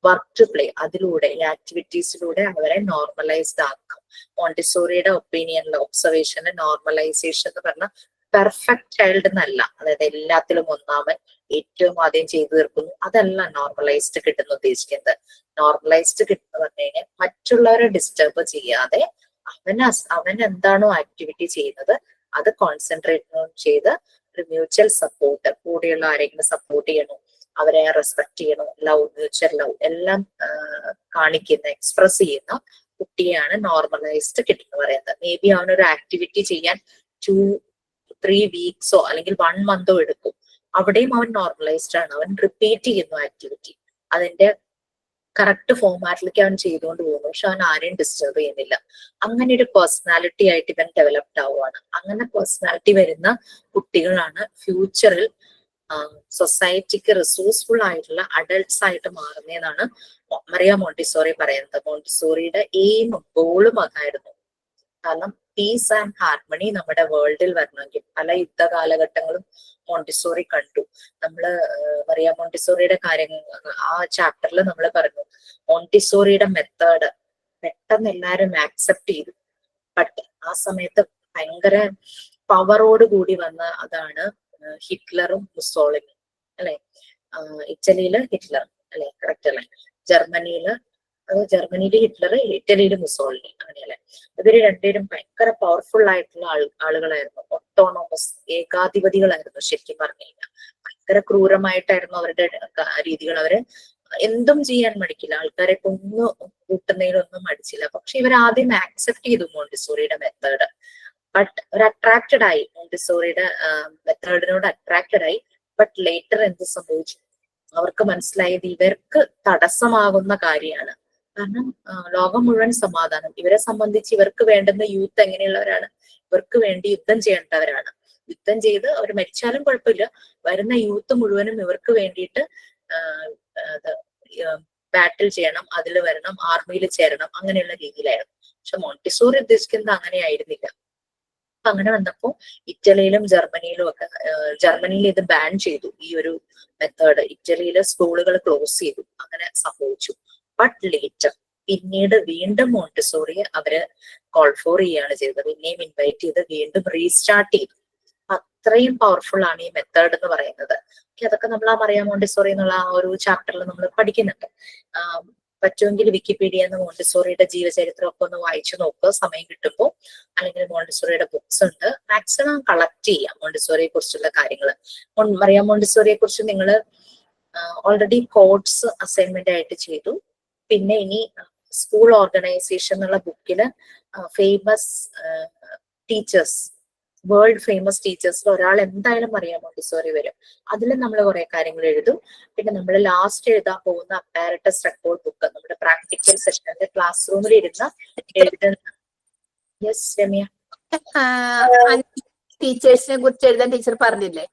work to play, അതിലൂടെ ഈ ആക്ടിവിറ്റീസിലൂടെ അവരെ നോർമലൈസ്ഡ് ആക്കും. മോണ്ടിസോറിയുടെ ഒപ്പീനിയനിൽ ഒബ്സർവേഷന് നോർമലൈസേഷൻ എന്ന് പറഞ്ഞാൽ പെർഫെക്റ്റ് ചൈൽഡ് എന്നല്ല, അതായത് എല്ലാത്തിലും ഒന്നാമൻ ഏറ്റവും ആദ്യം ചെയ്തു തീർക്കുന്നു, അതല്ല നോർമലൈസ്ഡ് കിട്ടുന്ന ഉദ്ദേശിക്കുന്നത്. നോർമലൈസ്ഡ് കിട്ടുന്ന പറഞ്ഞു കഴിഞ്ഞാൽ മറ്റുള്ളവരെ ഡിസ്റ്റർബ് ചെയ്യാതെ അവൻ എന്താണോ ആക്ടിവിറ്റി ചെയ്യുന്നത് അത് കോൺസെൻട്രേറ്റ് ചെയ്ത് ഒരു മ്യൂച്വൽ സപ്പോർട്ട്, കൂടെയുള്ള ആരെങ്കിലും സപ്പോർട്ട് ചെയ്യണോ, അവരെ റെസ്പെക്ട് ചെയ്യണോ, ലവ്, മ്യൂച്വൽ ലവ് എല്ലാം കാണിക്കുന്ന, എക്സ്പ്രസ് ചെയ്യുന്ന കുട്ടിയാണ് നോർമലൈസ്ഡ് കിട്ടുന്ന പറയുന്നത്. മേ ബി അവനൊരു ആക്ടിവിറ്റി ചെയ്യാൻ 3 വീക്സോ അല്ലെങ്കിൽ 1 മന്തോ എടുക്കും. അവിടെയും അവൻ നോർമലൈസ്ഡ് ആണ്, അവൻ റിപ്പീറ്റ് ചെയ്യുന്നു ആക്ടിവിറ്റി, അതിന്റെ കറക്റ്റ് ഫോർമാറ്റിലേക്ക് അവൻ ചെയ്തുകൊണ്ട് പോകുന്നു. പക്ഷെ അവൻ ആരെയും ഡിസ്റ്റർബ് ചെയ്യുന്നില്ല. അങ്ങനെ ഒരു പേഴ്സണാലിറ്റി ആയിട്ട് ഇവൻ ഡെവലപ്ഡ് ആവുകയാണ്. അങ്ങനെ പേഴ്സണാലിറ്റി വരുന്ന കുട്ടികളാണ് ഫ്യൂച്ചറിൽ സൊസൈറ്റിക്ക് റിസോഴ്സ്ഫുൾ ആയിട്ടുള്ള അഡൾട്ട്സ് ആയിട്ട് മാറുന്നതെന്നാണ് മറിയ മോണ്ടിസോറി പറയുന്നത്. മോണ്ടിസോറിയുടെ എയിമും ഗോളും അതായിരുന്നു. കാരണം പീസ് ആൻഡ് ഹാർമണി നമ്മുടെ വേൾഡിൽ വരണമെങ്കിൽ പല യുദ്ധ കാലഘട്ടങ്ങളും മോണ്ടിസോറി കണ്ടു. നമ്മള് മറിയ മോണ്ടിസോറിയുടെ കാര്യങ്ങൾ ആ ചാപ്റ്ററിൽ നമ്മൾ പറഞ്ഞു. മോണ്ടിസോറിയുടെ മെത്തേഡ് പെട്ടെന്ന് എല്ലാരും ആക്സെപ്റ്റ് ചെയ്തു. ബട്ട് ആ സമയത്ത് ഭയങ്കര പവറോട് കൂടി വന്ന അതാണ് ഹിറ്റ്ലറും മുസോളിനിയും അല്ലെ. ഇറ്റലിയില് ഹിറ്റ്ലർ അല്ലെ, കറക്റ്റ് അല്ലെ. ജർമ്മനിയില് ഹിറ്റ്ലർ, ഇറ്റലിയില് മുസോളിനി, അങ്ങനെയല്ലേ. ഇവര് രണ്ടുപേരും ഭയങ്കര പവർഫുൾ ആയിട്ടുള്ള ആളുകളായിരുന്നു. ഓട്ടോണോമസ് ഏകാധിപതികളായിരുന്നു ശരിക്കും പറഞ്ഞു കഴിഞ്ഞാൽ. ഭയങ്കര ക്രൂരമായിട്ടായിരുന്നു അവരുടെ രീതികൾ. അവര് എന്തും ചെയ്യാൻ മടിക്കില്ല, ആൾക്കാരെ കൊന്നു കൂട്ടുന്നതിലൊന്നും മടിച്ചില്ല. പക്ഷെ ഇവർ ആദ്യം ആക്സെപ്റ്റ് ചെയ്തു മോണ്ടിസോറിയുടെ മെത്തേഡ്. ബട്ട് ഒരു അട്രാക്റ്റഡ് ആയി, മോണ്ടിസോറിയുടെ മെത്തേഡിനോട് അട്രാക്റ്റഡ് ആയി. ബട്ട് ലേറ്റർ എന്ത് സംഭവിച്ചു, അവർക്ക് മനസ്സിലായത് ഇവർക്ക് തടസ്സമാകുന്ന കാര്യമാണ്. കാരണം ലോകം മുഴുവൻ സമാധാനം, ഇവരെ സംബന്ധിച്ച് ഇവർക്ക് വേണ്ടുന്ന യൂത്ത് എങ്ങനെയുള്ളവരാണ്, ഇവർക്ക് വേണ്ടി യുദ്ധം ചെയ്യേണ്ടവരാണ്. യുദ്ധം ചെയ്ത് അവർ മരിച്ചാലും കുഴപ്പമില്ല, വരുന്ന യൂത്ത് മുഴുവനും ഇവർക്ക് വേണ്ടിയിട്ട് ബാറ്റിൽ ചെയ്യണം, അതിൽ വരണം, ആർമിയിൽ ചേരണം, അങ്ങനെയുള്ള രീതിയിലായിരുന്നു. പക്ഷെ മോണ്ടിസോറി ഉദ്ദേശിക്കുന്നത് അങ്ങനെ ആയിരുന്നില്ല. അപ്പൊ അങ്ങനെ വന്നപ്പോ ഇറ്റലിയിലും ജർമ്മനിയിലും ഒക്കെ, ജർമ്മനിയിൽ ഇത് ബാൻ ചെയ്തു ഈ ഒരു മെത്തേഡ്. ഇറ്റലിയിലെ സ്കൂളുകൾ ക്ലോസ് ചെയ്തു, അങ്ങനെ സംഭവിച്ചു. ബട്ട് ലേറ്റർ പിന്നീട് വീണ്ടും മോണ്ടിസോറിയെ അവര് കോൾ ഫോർ ചെയ്യാണ് ചെയ്തത്, പിന്നെയും ഇൻവൈറ്റ് ചെയ്ത് വീണ്ടും റീസ്റ്റാർട്ട് ചെയ്തു. അത്രയും പവർഫുൾ ആണ് ഈ മെത്തേഡ് എന്ന് പറയുന്നത്. അതൊക്കെ നമ്മൾ ആ മറിയ മോണ്ടിസോറി എന്നുള്ള ആ ഒരു ചാപ്റ്ററിൽ നമ്മൾ പഠിക്കുന്നുണ്ട്. പറ്റുമെങ്കിൽ വിക്കിപീഡിയ എന്ന് മോണ്ടിസോറിയുടെ ജീവചരിത്രം ഒക്കെ ഒന്ന് വായിച്ചു നോക്കുക സമയം കിട്ടുമ്പോൾ. അല്ലെങ്കിൽ മോണ്ടിസോറിയുടെ ബുക്സ് ഉണ്ട്, മാക്സിമം കളക്ട് ചെയ്യാം മോണ്ടിസോറിയെ കുറിച്ചുള്ള കാര്യങ്ങൾ. മറിയ മോണ്ടിസോറിയെ കുറിച്ച് നിങ്ങൾ ഓൾറെഡി കോഡ്സ് അസൈൻമെന്റ് ആയിട്ട് ചെയ്തു. പിന്നെ ഇനി സ്കൂൾ ഓർഗനൈസേഷൻ എന്നുള്ള ബുക്കില് ഫേമസ് ടീച്ചേഴ്സ്, വേൾഡ് ഫേമസ് ടീച്ചേഴ്സിൽ ഒരാൾ എന്തായാലും മറിയ മോണ്ടിസോറി വരും. അതിൽ നമ്മൾ കുറെ കാര്യങ്ങൾ എഴുതും. പിന്നെ നമ്മൾ ലാസ്റ്റ് എഴുതാൻ പോകുന്ന അപ്പാരറ്റസ് റെക്കോർഡ് ബുക്ക് നമ്മുടെ പ്രാക്ടിക്കൽ സെഷനിൽ ക്ലാസ് റൂമിൽ ഇരുന്ന് എഴുതുന്ന. യെസ് രമ്യ. ടീച്ചേഴ്സിനെ കുറിച്ച് എഴുതാൻ ടീച്ചർ പറഞ്ഞില്ലേ?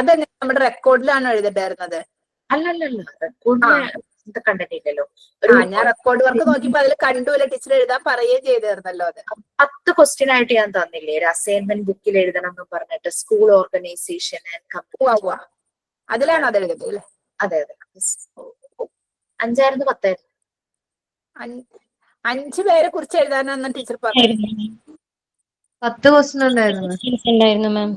അതെങ്ങനെ നമ്മുടെ റെക്കോർഡിലാണോ എഴുതണ്ടായിരുന്നത്? അല്ലല്ല, റെക്കോർഡിൽ കണ്ടിട്ടില്ലല്ലോ. ഞാൻ റെക്കോർഡ് വർക്ക് നോക്കിയപ്പോ അതിൽ കണ്ടുല്ല, ടീച്ചർ എഴുതാൻ പറയുകയും ചെയ്തായിരുന്നല്ലോ. അത് 10 ക്വസ്റ്റ്യൻ ആയിട്ട് ഞാൻ തന്നില്ലേ, ഒരു അസൈൻമെന്റ് ബുക്കിൽ എഴുതണം എന്ന് പറഞ്ഞിട്ട്. സ്കൂൾ ഓർഗനൈസേഷൻ അതിലാണോ അത് എഴുതുന്നത് അല്ലേ? അതെ അതെ. 5ആയിരുന്നു 10ആയിരുന്നു? 5 പേരെ കുറിച്ച് എഴുതാനാണെന്ന് ടീച്ചർ പറഞ്ഞു. 10 ക്വസ്റ്റ്യൻ ഉണ്ടായിരുന്നു മാം.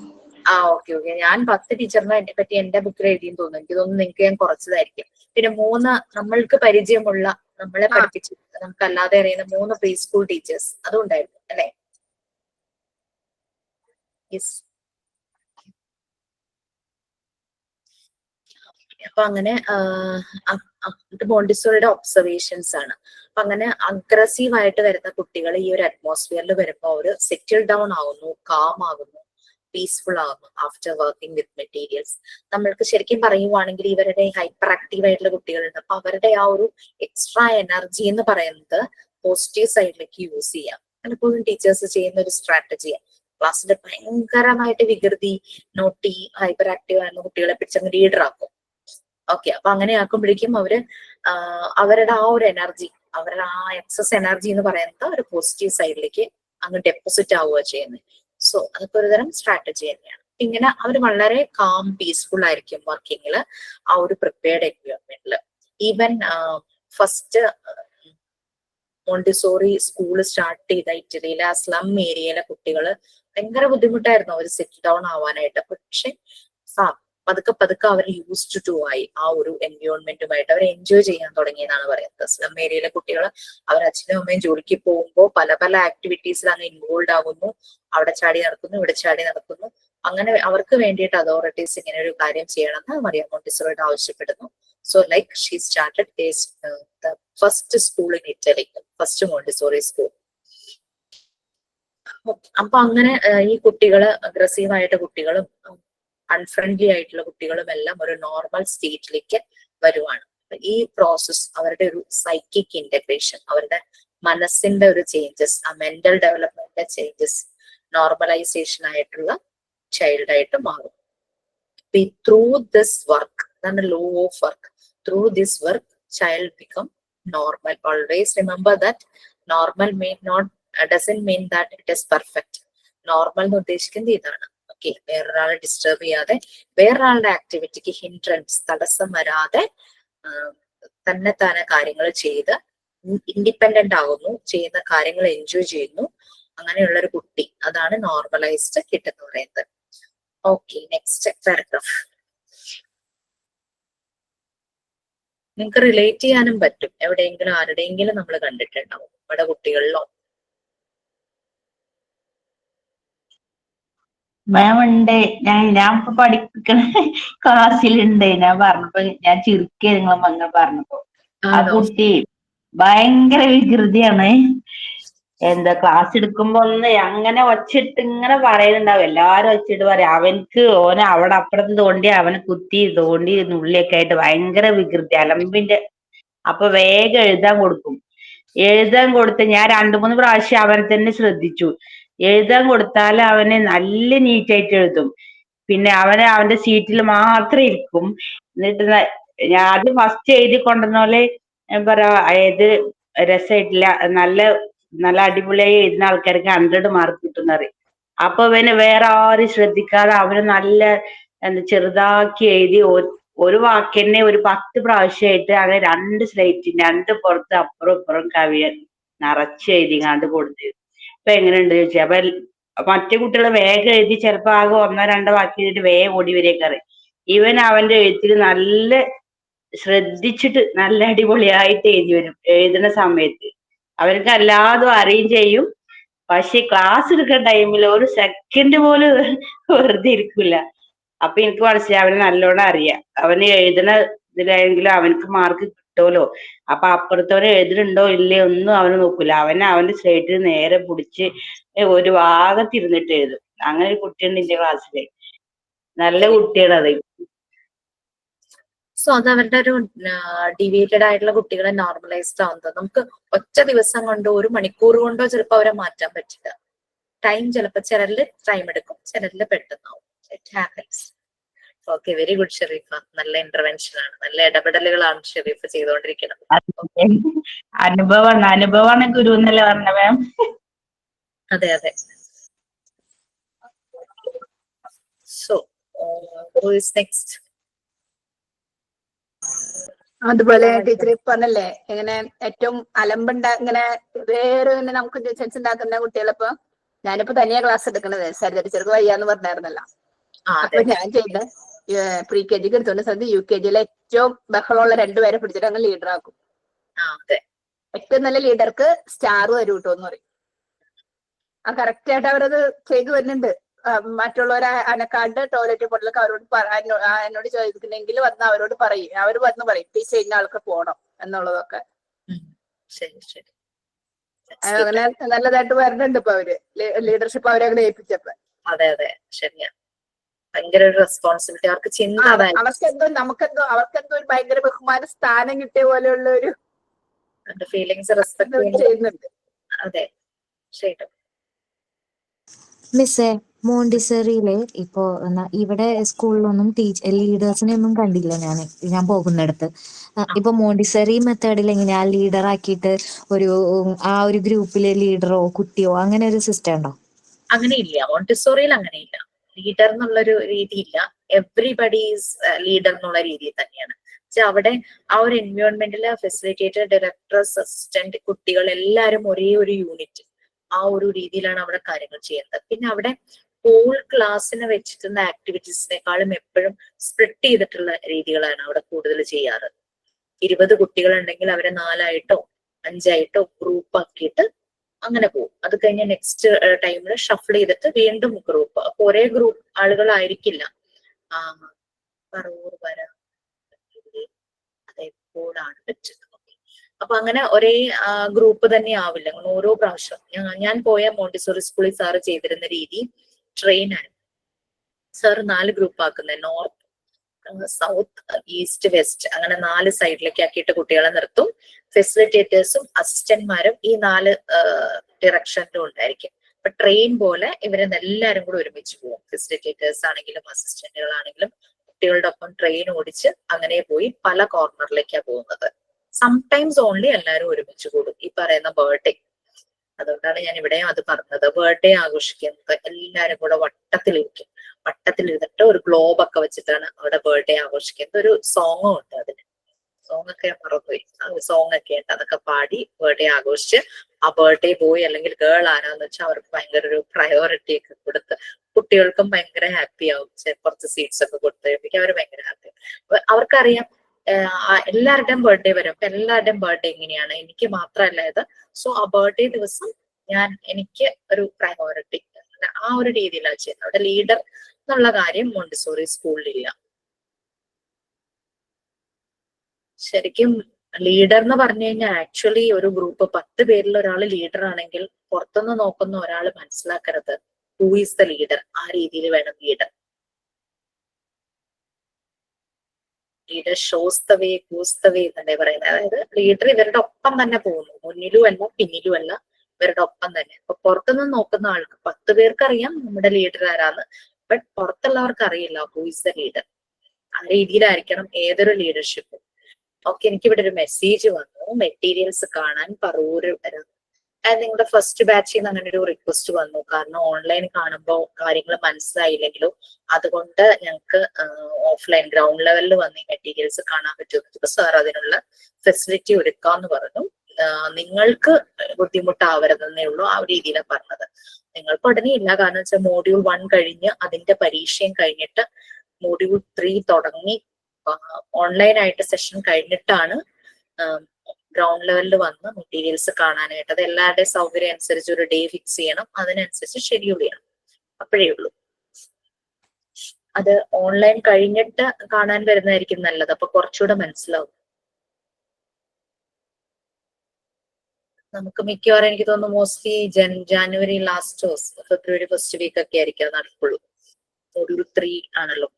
ഓക്കെ. ഞാൻ 10 ടീച്ചറിനെ എന്നെ പറ്റി എന്റെ ബുക്കിൽ എഴുതിയെന്ന് തോന്നുന്നു. എനിക്ക് തോന്നുന്നു നിങ്ങൾക്ക് ഞാൻ കുറച്ചതായിരിക്കും. പിന്നെ 3 നമ്മൾക്ക് പരിചയമുള്ള, നമ്മളെ പഠിപ്പിച്ച് നമുക്ക് അല്ലാതെ അറിയുന്ന 3 പ്രീ സ്കൂൾ ടീച്ചേഴ്സ് അതും ഉണ്ടായിരുന്നു അല്ലെ? യെസ്. അപ്പൊ അങ്ങനെ മോണ്ടിസോറിയുടെ ഒബ്സർവേഷൻസ് ആണ്. അപ്പൊ അങ്ങനെ അഗ്രസീവ് ആയിട്ട് വരുന്ന കുട്ടികൾ ഈ ഒരു അറ്റ്മോസ്ഫിയറിൽ വരുമ്പോൾ അവര് സെറ്റിൽ ഡൗൺ ആവുന്നു, കാം ആകുന്നു, പീസ്ഫുൾ ആകുന്നു ആഫ്റ്റർ വർക്കിംഗ് വിത്ത് മെറ്റീരിയൽസ്. നമ്മൾക്ക് ശരിക്കും പറയുവാണെങ്കിൽ ഇവരുടെ ഹൈപ്പർ ആക്റ്റീവ് ആയിട്ടുള്ള കുട്ടികളുണ്ട്. അപ്പൊ അവരുടെ ആ ഒരു എക്സ്ട്രാ എനർജി എന്ന് പറയുന്നത് പോസിറ്റീവ് സൈഡിലേക്ക് യൂസ് ചെയ്യാം. പലപ്പോഴും ടീച്ചേഴ്സ് ചെയ്യുന്ന ഒരു സ്ട്രാറ്റജിയാണ്. ക്ലാസ്സിൽ ഭയങ്കരമായിട്ട് വികൃതി, നോട്ടി, ഹൈപ്പർ ആക്റ്റീവ് ആയിരുന്ന കുട്ടികളെ പിടിച്ചങ്ങ് ലീഡർ ആക്കും. ഓക്കെ, അപ്പൊ അങ്ങനെ ആക്കുമ്പോഴേക്കും അവരുടെ ആ ഒരു എനർജി, അവരുടെ ആ എക്സസ് എനർജി എന്ന് പറയുന്നത് ഒരു പോസിറ്റീവ് സൈഡിലേക്ക് അങ്ങ് ഡെപ്പോസിറ്റ് ആവുക ചെയ്യുന്നത്. സോ അതൊക്കെ ഒരു തരം സ്ട്രാറ്റജി തന്നെയാണ്. ഇങ്ങനെ അവർ വളരെ കാം, പീസ്ഫുൾ ആയിരിക്കും വർക്കിങ്ങില്, ആ ഒരു പ്രിപ്പയർഡ് എൻവയോൺമെന്റില്. Even first Montessori school start ചെയ്ത ഇറ്റലിയിലെ ആ സ്ലം ഏരിയയിലെ കുട്ടികള് ഭയങ്കര ബുദ്ധിമുട്ടായിരുന്നു അവർ സെറ്റിൽ ഡൗൺ ആവാനായിട്ട്. പക്ഷെ പതുക്കെ അവർ യൂസ്ഡ് ടു ആയി ആ ഒരു എൻവയോൺമെന്റുമായിട്ട്. അവർ എൻജോയ് ചെയ്യാൻ തുടങ്ങിയെന്നാണ് പറയുന്നത്. സ്ലം ഏരിയയിലെ കുട്ടികൾ അവർ അച്ഛനും അമ്മയും ജോലിക്ക് പോകുമ്പോൾ പല ആക്ടിവിറ്റീസിൽ അങ്ങ് ഇൻവോൾവ് ആകുന്നു. അവിടെ ചാടി നടക്കുന്നു, ഇവിടെ ചാടി നടക്കുന്നു. അങ്ങനെ അവർക്ക് വേണ്ടിയിട്ട് അതോറിറ്റീസ് ഇങ്ങനെ ഒരു കാര്യം ചെയ്യണമെന്ന് മറിയ മോണ്ടിസോറിയോട് ആവശ്യപ്പെടുന്നു. So like she started the first school in Italy, first Montessori school. അപ്പൊ അങ്ങനെ ഈ കുട്ടികള് അഗ്രസീവ് ആയിട്ട് കുട്ടികളും അൺഫ്രണ്ട്ലി ആയിട്ടുള്ള കുട്ടികളും എല്ലാം ഒരു നോർമൽ സ്റ്റേറ്റിലേക്ക് വരുവാണ്. ഈ പ്രോസസ് അവരുടെ ഒരു സൈക്കിക് ഇന്റഗ്രേഷൻ, അവരുടെ മനസ്സിന്റെ ഒരു ചേഞ്ചസ്, ആ മെന്റൽ ഡെവലപ്മെന്റിന്റെ ചേഞ്ചസ്, നോർമലൈസേഷൻ ആയിട്ടുള്ള ചൈൽഡ് ആയിട്ട് മാറും. ത്രൂ ദിസ് വർക്ക്, അതാണ് law of work, through this work child become normal. Always remember that normal doesn't mean that it is perfect. Normal എന്ന് ഉദ്ദേശിക്കുന്നത് ഇതാണ്. ഓക്കെ, വേറൊരാളെ ഡിസ്റ്റർബ് ചെയ്യാതെ, വേറൊരാളുടെ ആക്ടിവിറ്റിക്ക് ഹിൻഡ്രൻസ്, തടസ്സം വരാതെ തന്നെ കാര്യങ്ങൾ ചെയ്ത് ഇൻഡിപെൻഡന്റ് ആവുന്നു, ചെയ്യുന്ന കാര്യങ്ങൾ എൻജോയ് ചെയ്യുന്നു. അങ്ങനെയുള്ള ഒരു കുട്ടി, അതാണ് നോർമലൈസ്ഡ് കിഡ് എന്ന് പറയുന്നത്. Okay, next paragraph. നിങ്ങൾക്ക് റിലേറ്റ് ചെയ്യാനും പറ്റും. എവിടെയെങ്കിലും ആരുടെയെങ്കിലും നമ്മൾ കണ്ടിട്ടുണ്ടാവും നമ്മുടെ കുട്ടികളിലോ. മാം ഉണ്ട്. ഞാൻ ഇപ്പൊ പഠിപ്പിക്കണ ക്ലാസ്സിലുണ്ട്. ഞാൻ പറഞ്ഞപ്പോ ഞാൻ ചിരിക്കുക നിങ്ങൾ അങ്ങനെ പറഞ്ഞപ്പോ. ആ കുട്ടി ഭയങ്കര വികൃതിയാണ്. എന്താ ക്ലാസ് എടുക്കുമ്പോ ഒന്ന് അങ്ങനെ ഒച്ചിട്ട് ഇങ്ങനെ പറയുന്നുണ്ടാവും. എല്ലാരും ഒച്ചിട്ട് പറയും അവനക്ക് ഓനെ അവിടെ അപ്പുറത്ത് തോണ്ടി അവനെ കുത്തി തോണ്ടി നുള്ളിയൊക്കെ ആയിട്ട് ഭയങ്കര വികൃതി, അലമ്പിന്റെ. അപ്പൊ വേഗം എഴുതാൻ കൊടുക്കും. എഴുതാൻ കൊടുത്ത് ഞാൻ 2-3 പ്രാവശ്യം അവനെ തന്നെ ശ്രദ്ധിച്ചു. എഴുതാൻ കൊടുത്താൽ അവന് നല്ല നീറ്റായിട്ട് എഴുതും. പിന്നെ അവന്റെ സീറ്റിൽ മാത്രം ഇരിക്കും. എന്നിട്ട് ഞാൻ ആദ്യം ഫസ്റ്റ് എഴുതി കൊണ്ടുവന്നോലെ ഞാൻ പറയാ ഏത് രസമായിട്ടില്ല, നല്ല അടിപൊളിയായി എഴുതുന്ന ആൾക്കാർക്ക് 100 മാർക്ക് കിട്ടുന്ന പറയും. അപ്പൊ അവന് വേറെ ആരും ശ്രദ്ധിക്കാതെ അവന് നല്ല ചെറുതാക്കി എഴുതി ഒരു വാക്കന്നെ ഒരു 10 പ്രാവശ്യമായിട്ട് അങ്ങനെ 2 സ്ലേറ്റിന് 2 പുറത്ത് അപ്പുറം ഇപ്പുറം കവിയ നിറച്ച് എഴുതിങ്ങാണ്ട് കൊടുത്തു. ഇപ്പൊ എങ്ങനെയുണ്ട് ചോദിച്ചാൽ അപ്പൊ മറ്റു കുട്ടികൾ വേഗം എഴുതി ചിലപ്പോ ആകെ 1-2 വാക്ക് എഴുതിട്ട് വേഗം ഓടി വരേക്കാറ്. ഇവൻ അവന്റെ എഴുത്തിൽ നല്ല ശ്രദ്ധിച്ചിട്ട് നല്ല അടിപൊളിയായിട്ട് എഴുതി വരും. എഴുതുന്ന സമയത്ത് അവർക്ക് എല്ലാതും അറിയും ചെയ്യും. പക്ഷെ ക്ലാസ് എടുക്കുന്ന ടൈമിൽ ഒരു സെക്കൻഡ് പോലും വെറുതെ ഇരിക്കില്ല. അപ്പൊ എനിക്ക് മനസ്സിലായി അവന് നല്ലോണം അറിയാം. അവന് എഴുതുന്ന ഇതിലായെങ്കിലും അവനക്ക് മാർക്ക് കിട്ടുമല്ലോ. അപ്പൊ അപ്പുറത്തവന് എഴുതുന്നുണ്ടോ ഇല്ലേ ഒന്നും അവന് നോക്കൂല. അവന്റെ സ്ലേറ്റിൽ നേരെ പിടിച്ച് ഒരു ഭാഗത്തിരുന്നിട്ട് എഴുതും. അങ്ങനെ ഒരു കുട്ടിയുണ്ട് എന്റെ ക്ലാസ്സില്. നല്ല കുട്ടിയാണ് അത്. സോ അത് അവരുടെ ഒരു ഡിവേറ്റഡ് ആയിട്ടുള്ള കുട്ടികളെ നോർമലൈസ്ഡ് ആവുന്നത് നമുക്ക് ഒറ്റ ദിവസം കൊണ്ടോ 1 മണിക്കൂർ കൊണ്ടോ ചിലപ്പോൾ അവരെ മാറ്റാൻ പറ്റില്ല. ടൈം ചിലപ്പോൾ ചിലരില് ടൈം എടുക്കും, ചിലരില് പെട്ടെന്നാവും. It happens. Okay, very good Sherifa. നല്ല ഇന്റർവെൻഷൻ ആണ്, നല്ല ഇടപെടലുകളാണ് ഷെരീഫ് ചെയ്തുകൊണ്ടിരിക്കുന്നത്. അനുഭവമാണ് ഗുരു എന്നല്ലേ പറഞ്ഞ മാം? അതെ അതെ. So who is next? അതുപോലെ ടീച്ചർ പറഞ്ഞല്ലേ ഇങ്ങനെ ഏറ്റവും ഇങ്ങനെ വേറെ തന്നെ നമുക്ക് സെൻസ് ഉണ്ടാക്കുന്ന കുട്ടികളിപ്പോ ഞാനിപ്പോ തനിയാ ക്ലാസ് എടുക്കണത്. സരിത ടീച്ചർക്ക് വയ്യാന്ന് പറഞ്ഞായിരുന്നല്ലോ. അപ്പൊ ഞാൻ ചെയ്ത പ്രീ കെ ജിക്ക് എടുത്തോണ്ട് സ്ഥലത്ത് UKG-യിലെ ഏറ്റവും ബഹളമുള്ള 2 പേരെ പിടിച്ചിട്ട് അങ്ങ് ലീഡർ ആക്കും. ഏറ്റവും നല്ല ലീഡർക്ക് സ്റ്റാർ വരും കേട്ടോ എന്ന് പറയും. ആ കറക്റ്റ് ആയിട്ട് അവരത് ചെയ്തു വരുന്നുണ്ട്. മറ്റുള്ളവരെ അനക്കാണ്ട് ടോയ്ലറ്റിൽ പോലൊക്കെ അവരോട് എന്നോട് ചോദിക്കുന്നെങ്കിൽ വന്ന് അവരോട് പറയും. അവർ വന്ന് പറയും ടീച്ചർ ഇന്ന ആൾക്ക് പോണം എന്നുള്ളതൊക്കെ. അങ്ങനെ നല്ലതായിട്ട് വരുന്നുണ്ട് ഇപ്പൊ അവര് ലീഡർഷിപ്പ് അവരെ അങ്ങനെ ഏൽപ്പിച്ചപ്പോ. അതെ അതെ, ശരിയാ. ഭയങ്കര ഒരു റെസ്പോൺസിബിലിറ്റി അവർക്ക് ചിന്ത. അവർക്കെന്തോ ഒരു ഭയങ്കര ബഹുമാന സ്ഥാനം കിട്ടിയ പോലെയുള്ള ഒരു ഫീലിങ്സ് റെസ്പെക്ട് ചെയ്യുന്നുണ്ട്. അതെ, ശരി. മിസ്സേ, മോണ്ടിസറിയില് ഇപ്പോ ഇവിടെ സ്കൂളിലൊന്നും ലീഡേഴ്സിനെ ഒന്നും കണ്ടില്ല ഞാൻ പോകുന്നിടത്ത്. ഇപ്പൊ മോണ്ടിസറി മെത്തേഡിൽ എങ്ങനെയാ ലീഡർ ആക്കിയിട്ട് ആ ഒരു ഗ്രൂപ്പിലെ ലീഡറോ കുട്ടിയോ അങ്ങനെ ഒരു സിസ്റ്റം ഉണ്ടോ? അങ്ങനെയില്ല, മോണ്ടിസോറിയിൽ അങ്ങനെയില്ല. ലീഡർ എന്നുള്ളൊരു രീതിയില്ല. എവ്രിബഡി ഈസ് ലീഡർ എന്നുള്ള രീതിയിൽ തന്നെയാണ്. അവിടെ ആ ഒരു എൻവയോൺമെന്റില് ഫെസിലിറ്റേറ്റർ, ഡയറക്ടേഴ്സ്, അസിസ്റ്റന്റ്, കുട്ടികൾ എല്ലാവരും ഒരേ ഒരു യൂണിറ്റ്, ആ ഒരു രീതിയിലാണ് അവിടെ കാര്യങ്ങൾ ചെയ്യുന്നത്. പിന്നെ അവിടെ ഹോൾ ക്ലാസ്സിനെ വെച്ചിട്ടുള്ള ആക്ടിവിറ്റീസിനെക്കാളും എപ്പോഴും സ്പ്ലിറ്റ് ചെയ്തിട്ടുള്ള രീതികളാണ് അവിടെ കൂടുതൽ ചെയ്യാറ്. 20 കുട്ടികളുണ്ടെങ്കിൽ അവരെ 4ആയിട്ടോ 5ആയിട്ടോ ഗ്രൂപ്പ് ആക്കിയിട്ട് അങ്ങനെ പോകും. അത് കഴിഞ്ഞ് നെക്സ്റ്റ് ടൈമിൽ ഷഫിൾ ചെയ്തിട്ട് വീണ്ടും ഗ്രൂപ്പ്. അപ്പൊ ഒരേ ഗ്രൂപ്പ് ആളുകളായിരിക്കില്ല. പറവൂർ വര അതെപ്പോഴാണ് പറ്റുന്നത്. അപ്പൊ അങ്ങനെ ഒരേ ഗ്രൂപ്പ് തന്നെ ആവില്ല. അങ്ങനെ ഓരോ പ്രാവശ്യം ഞാൻ പോയ മോണ്ടിസോറി സ്കൂളിൽ സാറ് ചെയ്തിരുന്ന രീതി ട്രെയിൻ ആണ്. സാറ് 4 ഗ്രൂപ്പ് ആക്കുന്നത്, നോർത്ത്, സൗത്ത്, ഈസ്റ്റ്, വെസ്റ്റ്, അങ്ങനെ 4 സൈഡിലേക്ക് ആക്കിയിട്ട് കുട്ടികളെ നിർത്തും. ഫെസിലിറ്റേറ്റേഴ്സും അസിസ്റ്റന്റ്മാരും ഈ 4 ഡിറക്ഷനിലും ഉണ്ടായിരിക്കും. അപ്പൊ ട്രെയിൻ പോലെ ഇവരെ എല്ലാവരും കൂടെ ഒരുമിച്ച് പോകും. ഫെസിലിറ്റേറ്റേഴ്സ് ആണെങ്കിലും അസിസ്റ്റന്റുകളാണെങ്കിലും കുട്ടികളുടെ ഒപ്പം ട്രെയിൻ ഓടിച്ച് അങ്ങനെ പോയി പല കോർണറിലേക്കാണ് പോകുന്നത്. സംടൈംസ് ഓൺലി എല്ലാവരും ഒരുമിച്ച് കൂടും. ഈ പറയുന്ന ബർത്ത്ഡേ, അതുകൊണ്ടാണ് ഞാൻ ഇവിടെയും അത് പറഞ്ഞത്. ബർത്ത്ഡേ ആഘോഷിക്കുന്നത് എല്ലാവരും കൂടെ വട്ടത്തിലിരിക്കും. വട്ടത്തിലിരുന്നിട്ട് ഒരു ഗ്ലോബ് ഒക്കെ വെച്ചിട്ടാണ് അവിടെ ബർത്ത്ഡേ ആഘോഷിക്കുന്നത്. ഒരു സോങ്ങും ഉണ്ട് അതിന്. സോങ് ഒക്കെ മറന്നുപോയി. സോങ് ഒക്കെ ഉണ്ട്. അതൊക്കെ പാടി ബർത്ത്ഡേ ആഘോഷിച്ച് ആ ബർത്ത്ഡേ ബോയ് അല്ലെങ്കിൽ ഗേൾ ആരാന്ന് വെച്ചാൽ അവർക്ക് ഭയങ്കര ഒരു പ്രയോറിറ്റി ഒക്കെ കൊടുത്ത് കുട്ടികൾക്കും ഭയങ്കര ഹാപ്പി ആവും. കുറച്ച് സീറ്റ്സ് ഒക്കെ കൊടുത്ത് കഴിയുമ്പോൾ അവർ ഭയങ്കര ഹാപ്പി. അവർക്കറിയാം എല്ലാവരുടെയും ബർത്ത്ഡേ വരും. അപ്പൊ എല്ലാവരുടെയും ബർത്ത്ഡേ എങ്ങനെയാണ്, എനിക്ക് മാത്രമല്ല ഇത്. സോ ആ ബർത്ത്ഡേ ദിവസം എനിക്ക് ഒരു പ്രയോറിറ്റി, ആ ഒരു രീതിയിലാണ് ചെയ്യുന്നത്. അവിടെ ലീഡർ എന്നുള്ള കാര്യം മോണ്ടിസോറി സ്കൂളിലില്ല. ശരിക്കും ലീഡർ എന്ന് പറഞ്ഞു കഴിഞ്ഞാൽ ആക്ച്വലി ഒരു ഗ്രൂപ്പ് 10 പേരിൽ ഒരാൾ ലീഡർ ആണെങ്കിൽ പുറത്തുനിന്ന് നോക്കുന്ന ഒരാൾ മനസ്സിലാക്കരുത് ഹൂ ഈസ് ദ ലീഡർ. ആ രീതിയിൽ വേണം leader. Leader shows the way, goes the way എന്നല്ലേ പറയുന്നത്. അതായത് ലീഡർ ഇവരുടെ ഒപ്പം തന്നെ പോകുന്നു, മുന്നിലും അല്ല പിന്നിലും അല്ല, ഇവരുടെ ഒപ്പം തന്നെ. അപ്പൊ പുറത്തുനിന്ന് നോക്കുന്ന ആൾക്ക് 10 പേർക്ക് അറിയാം നമ്മുടെ ലീഡർ ആരാന്ന്, ബട്ട് പുറത്തുള്ളവർക്ക് അറിയില്ല ഹൂ ഈസ് ദ ലീഡർ. ആ രീതിയിലായിരിക്കണം ഏതൊരു ലീഡർഷിപ്പും. ഓക്കെ, എനിക്കിവിടെ ഒരു മെസ്സേജ് വന്നു, മെറ്റീരിയൽസ് കാണാൻ പറവൂര് വരാം. നിങ്ങളുടെ ഫസ്റ്റ് ബാച്ചിൽ നിന്ന് അങ്ങനെ ഒരു റിക്വസ്റ്റ് വന്നു. കാരണം ഓൺലൈൻ കാണുമ്പോൾ കാര്യങ്ങൾ മനസ്സിലായില്ലെങ്കിലും അതുകൊണ്ട് ഞങ്ങൾക്ക് ഓഫ്ലൈൻ ഗ്രൗണ്ട് ലെവലിൽ വന്ന് ഈ മെറ്റീരിയൽസ് കാണാൻ പറ്റും. സാർ അതിനുള്ള ഫെസിലിറ്റി ഒരുക്കാന്ന് പറഞ്ഞു. നിങ്ങൾക്ക് ബുദ്ധിമുട്ടാവരുതെന്നേ ഉള്ളൂ, ആ രീതിയിലാണ് പറഞ്ഞത്. നിങ്ങൾക്ക് ഉടനെ ഇല്ല, കാരണം വെച്ചാൽ മോഡ്യൂൾ 1 കഴിഞ്ഞ് അതിന്റെ പരീക്ഷയും കഴിഞ്ഞിട്ട് മോഡ്യൂൾ 3 തുടങ്ങി ഓൺലൈനായിട്ട് സെഷൻ കഴിഞ്ഞിട്ടാണ് ഗ്രൗണ്ട് ലെവലിൽ വന്ന് മെറ്റീരിയൽസ് കാണാനായിട്ട്. അത് എല്ലാവരുടെയും സൗകര്യം അനുസരിച്ച് ഒരു ഡേ ഫിക്സ് ചെയ്യണം, അതിനനുസരിച്ച് ഷെഡ്യൂൾ ചെയ്യണം, അപ്പോഴേ ഉള്ളൂ. അത് ഓൺലൈൻ കഴിഞ്ഞിട്ട് കാണാൻ വരുന്നതായിരിക്കും നല്ലത്. അപ്പൊ കുറച്ചുകൂടെ മനസ്സിലാവും. നമുക്ക് മിക്കവാറും എനിക്ക് തോന്നുന്നു mostly January last February first week ഒക്കെ ആയിരിക്കും നടക്കുള്ളൂ. മോഡ്യൂൾ 3 ആണല്ലോ.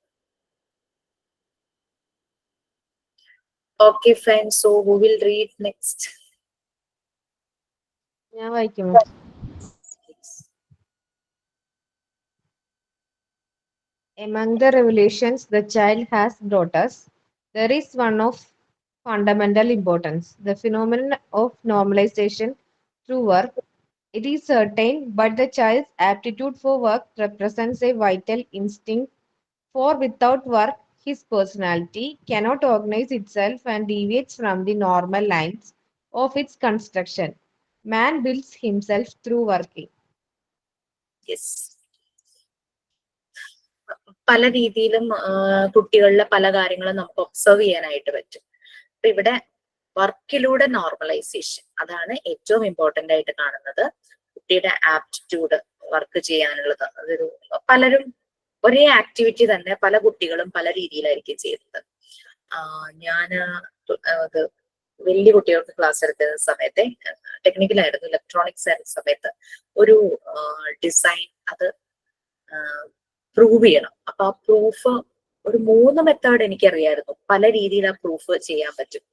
Okay, fine. So who will read next? ഞാൻ വായിക്കുമോ? Among the revolutions the child has brought us, there is one of fundamental importance, the phenomenon of normalization through work. It is certain, but the child's aptitude for work represents a vital instinct, for without work, his personality cannot organize itself and deviates from the normal lines of its construction. Man builds himself through working. Yes. പല രീതിയിലും കുട്ടികളിലെ പല കാര്യങ്ങളും നമുക്ക് observe ചെയ്യാനായിട്ട് പറ്റും. അപ്പൊ ഇവിടെ വർക്കിലൂടെ നോർമലൈസേഷൻ, അതാണ് ഏറ്റവും ഇമ്പോർട്ടന്റ് ആയിട്ട് കാണുന്നത്. കുട്ടിയുടെ ആപ്റ്റിറ്റ്യൂഡ് വർക്ക് ചെയ്യാനുള്ളത്. അതൊരു പലരും ഒരേ ആക്ടിവിറ്റി തന്നെ പല കുട്ടികളും പല രീതിയിലായിരിക്കും ചെയ്യുന്നത്. അത് വലിയ കുട്ടികൾക്ക് ക്ലാസ് എടുക്കുന്ന സമയത്തെ ടെക്നിക്കലായിരുന്നു, ഇലക്ട്രോണിക്സ് ആയിരുന്ന സമയത്ത് ഒരു ഡിസൈൻ അത് പ്രൂവ് ചെയ്യണം. അപ്പൊ ആ പ്രൂഫ് ഒരു 3 മെത്തേഡ് എനിക്കറിയായിരുന്നു. പല രീതിയിൽ ആ പ്രൂഫ് ചെയ്യാൻ പറ്റും.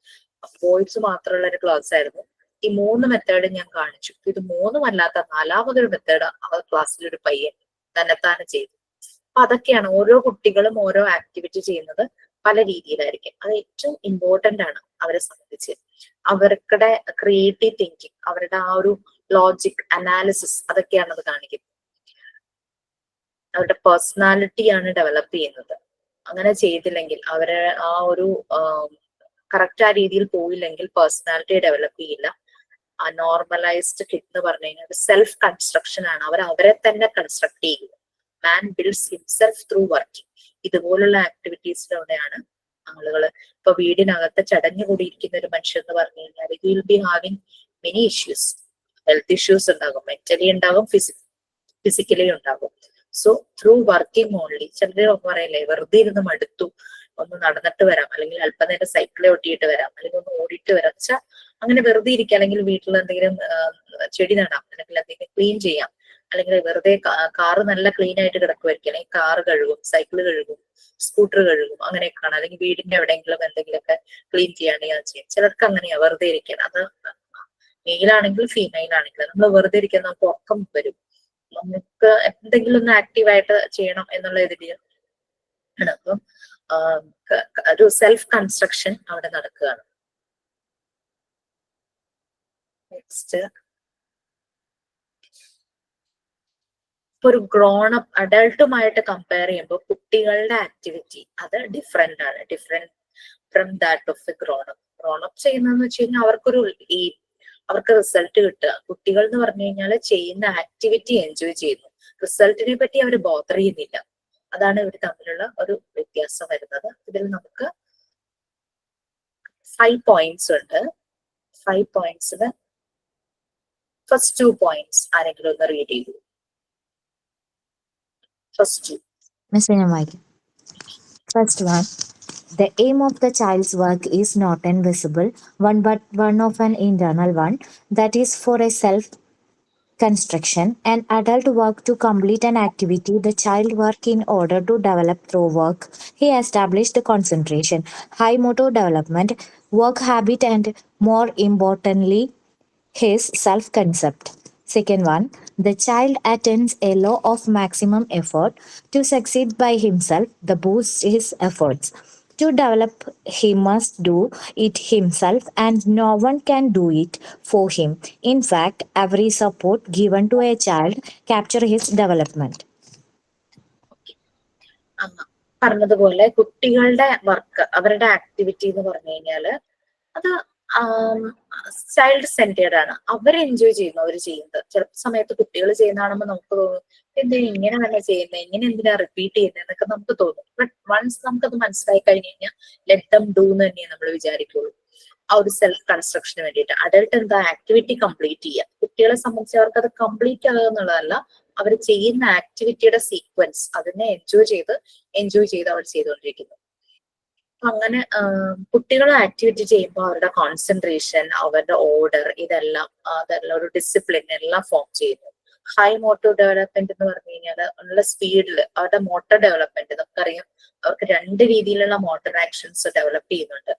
ബോയ്സ് മാത്രമുള്ള ഒരു ക്ലാസ് ആയിരുന്നു. ഈ 3 മെത്തേഡ് ഞാൻ കാണിച്ചു. ഇത് 3 അല്ലാത്ത 4മതൊരു മെത്തേഡ് ആ ക്ലാസ്സിലൊരു പയ്യൻ തന്നെത്താനെ ചെയ്തു. അപ്പൊ അതൊക്കെയാണ് ഓരോ കുട്ടികളും ഓരോ ആക്ടിവിറ്റി ചെയ്യുന്നത് പല രീതിയിലായിരിക്കും. അത് ഏറ്റവും ഇമ്പോർട്ടന്റ് ആണ് അവരെ സംബന്ധിച്ച്. അവരുടെ ക്രിയേറ്റീവ് തിങ്കിങ്, അവരുടെ ആ ഒരു ലോജിക് അനാലിസിസ്, അതൊക്കെയാണ് അത് കാണിക്കുന്നത്. അവരുടെ പേഴ്സണാലിറ്റിയാണ് ഡെവലപ്പ് ചെയ്യുന്നത്. അങ്ങനെ ചെയ്തില്ലെങ്കിൽ, അവരെ ആ ഒരു കറക്റ്റ് ആ രീതിയിൽ പോയില്ലെങ്കിൽ പേഴ്സണാലിറ്റി ഡെവലപ്പ് ചെയ്യില്ല. ആ നോർമലൈസ്ഡ് കിഡ് എന്ന് പറഞ്ഞു കഴിഞ്ഞാൽ സെൽഫ് കൺസ്ട്രക്ഷൻ ആണ്. അവരെ തന്നെ കൺസ്ട്രക്ട് ചെയ്യുക. മാൻ ബിൽഡ്സ് ഹിംസെൽഫ് ത്രൂ വർക്കിംഗ്. ഇതുപോലുള്ള ആക്ടിവിറ്റീസിലൂടെയാണ് ആളുകൾ ഇപ്പൊ വീടിനകത്ത് ചടഞ്ഞു കൂടിയിരിക്കുന്ന ഒരു മനുഷ്യൻ എന്ന് പറഞ്ഞു കഴിഞ്ഞാൽ you will be having many issues. Health issues ഉണ്ടാകും, മെന്റലി ഉണ്ടാകും, ഫിസിക്കലി ഉണ്ടാകും. So through working only. ചിലർ പറയല്ലേ വെറുതെ ഇരുന്ന് മടുത്തു, ഒന്ന് നടന്നിട്ട് വരാം, അല്ലെങ്കിൽ അല്പനേരം സൈക്കിളെ ഒട്ടിയിട്ട് വരാം, അല്ലെങ്കിൽ ഒന്ന് ഓടിയിട്ട് വരാം. വെച്ചാൽ അങ്ങനെ വെറുതെ ഇരിക്കുക, അല്ലെങ്കിൽ വീട്ടിൽ എന്തെങ്കിലും ചെടി നടാം, അല്ലെങ്കിൽ എന്തെങ്കിലും ക്ലീൻ ചെയ്യാം, അല്ലെങ്കിൽ വെറുതെ കാറ് നല്ല ക്ലീൻ ആയിട്ട് കിടക്കുമായിരിക്കും, അല്ലെങ്കിൽ കാറ് കഴുകും, സൈക്കിള് കഴുകും, സ്കൂട്ടർ കഴുകും, അങ്ങനെയൊക്കെയാണ്. അല്ലെങ്കിൽ വീടിന്റെ എവിടെയെങ്കിലും എന്തെങ്കിലുമൊക്കെ ക്ലീൻ ചെയ്യാണ്ട് ചെയ്യും. ചിലർക്ക് അങ്ങനെയാ വെറുതെ ഇരിക്കാൻ. അത് മെയിലാണെങ്കിലും ഫീമെയിൽ ആണെങ്കിലും നമ്മൾ വെറുതെ ഇരിക്കാൻ നമുക്ക് ഉറക്കം വരും. നമുക്ക് എന്തെങ്കിലും ഒന്ന് ആക്റ്റീവായിട്ട് ചെയ്യണം എന്നുള്ള ഇതില് ആണ്. അപ്പം ഒരു സെൽഫ് കൺസ്ട്രക്ഷൻ അവിടെ നടക്കുകയാണ്. നെക്സ്റ്റ്, ഒരു ഗ്രോൺ അപ്പ് അഡൾട്ടുമായിട്ട് കമ്പയർ ചെയ്യുമ്പോൾ കുട്ടികളുടെ ആക്ടിവിറ്റി അത് ഡിഫറെന്റ് ആണ്, different from that of A grown up. Grown up ചെയ്യുന്നതെന്ന് വെച്ച് കഴിഞ്ഞാൽ അവർക്കൊരു അവർക്ക് റിസൾട്ട് കിട്ടുക. കുട്ടികൾ എന്ന് പറഞ്ഞു കഴിഞ്ഞാൽ ചെയ്യുന്ന ആക്ടിവിറ്റി എൻജോയ് ചെയ്യുന്നു, റിസൾട്ടിനെ പറ്റി അവർ ബോധർ ചെയ്യുന്നില്ല. അതാണ് ഇവർ തമ്മിലുള്ള ഒരു വ്യത്യാസം വരുന്നത്. ഇതിൽ നമുക്ക് 5 പോയിന്റ്സ് ഉണ്ട്. 5 പോയിന്റ്സിന് ഫസ്റ്റ് 2 പോയിന്റ്സ് ആരെങ്കിലും ഒന്ന് റീഡ് ചെയ്തു. First Miss Vinamaki. First one. The aim of the child's work is not an visible one, but one of an internal one, that is for a self-construction. An adult work to complete an activity, the child work in order to develop through work. He established concentration, high motor development, work habit, and more importantly, his self-concept. Second one, the child attains a law of maximum effort. To succeed by himself, the boosts his efforts. To develop, he must do it himself, and no one can do it for him. In fact, every support given to a child captures his development. പറഞ്ഞതുപോലെ കുട്ടികളുടെ work, അവരുടെ activity എന്ന് പറഞ്ഞു കഴിഞ്ഞാല് അത് child centred ആണ്. അവർ enjoy ചെയ്യുന്നു അവർ ചെയ്യുന്നത്. ചില സമയത്ത് കുട്ടികൾ ചെയ്യുന്ന കാണുമ്പോൾ നമുക്ക് തോന്നും എന്തിനാ ഇങ്ങനെ തന്നെ ചെയ്യുന്നത്, ഇങ്ങനെ എന്തിനാ റിപ്പീറ്റ് ചെയ്യുന്നത് എന്നൊക്കെ നമുക്ക് തോന്നും. ബട്ട് വൺസ് നമുക്കത് മനസ്സിലായി കഴിഞ്ഞു കഴിഞ്ഞാൽ ലെറ്റ് ദം ഡു എന്ന് തന്നെ നമ്മൾ വിചാരിക്കുള്ളൂ. ആ ഒരു സെൽഫ് കൺസ്ട്രക്ഷന് വേണ്ടിയിട്ട് അഡൽട്ട് എന്താ ആക്ടിവിറ്റി കംപ്ലീറ്റ് ചെയ്യുക. കുട്ടികളെ സംബന്ധിച്ച് അവർക്ക് അത് കംപ്ലീറ്റ് ആകുക എന്നുള്ളതല്ല, അവർ ചെയ്യുന്ന ആക്ടിവിറ്റിയുടെ സീക്വൻസ് അതിനെ എൻജോയ് ചെയ്ത് അവർ ചെയ്തുകൊണ്ടിരിക്കുന്നു. അങ്ങനെ കുട്ടികളെ ആക്ടിവിറ്റി ചെയ്യുമ്പോൾ അവരുടെ കോൺസെൻട്രേഷൻ, അവരുടെ ഓർഡർ, അതെല്ലാം ഒരു ഡിസിപ്ലിൻ എല്ലാം ഫോം ചെയ്യുന്നു. ഹൈ മോട്ടോർ ഡെവലപ്മെന്റ് എന്ന് പറഞ്ഞു കഴിഞ്ഞാൽ നല്ല സ്പീഡിൽ അവരുടെ മോട്ടോർ ഡെവലപ്മെന്റ് നമുക്കറിയാം. അവർക്ക് 2 രീതിയിലുള്ള മോട്ടോർ ആക്ഷൻസ് ഡെവലപ്പ് ചെയ്യുന്നുണ്ട്,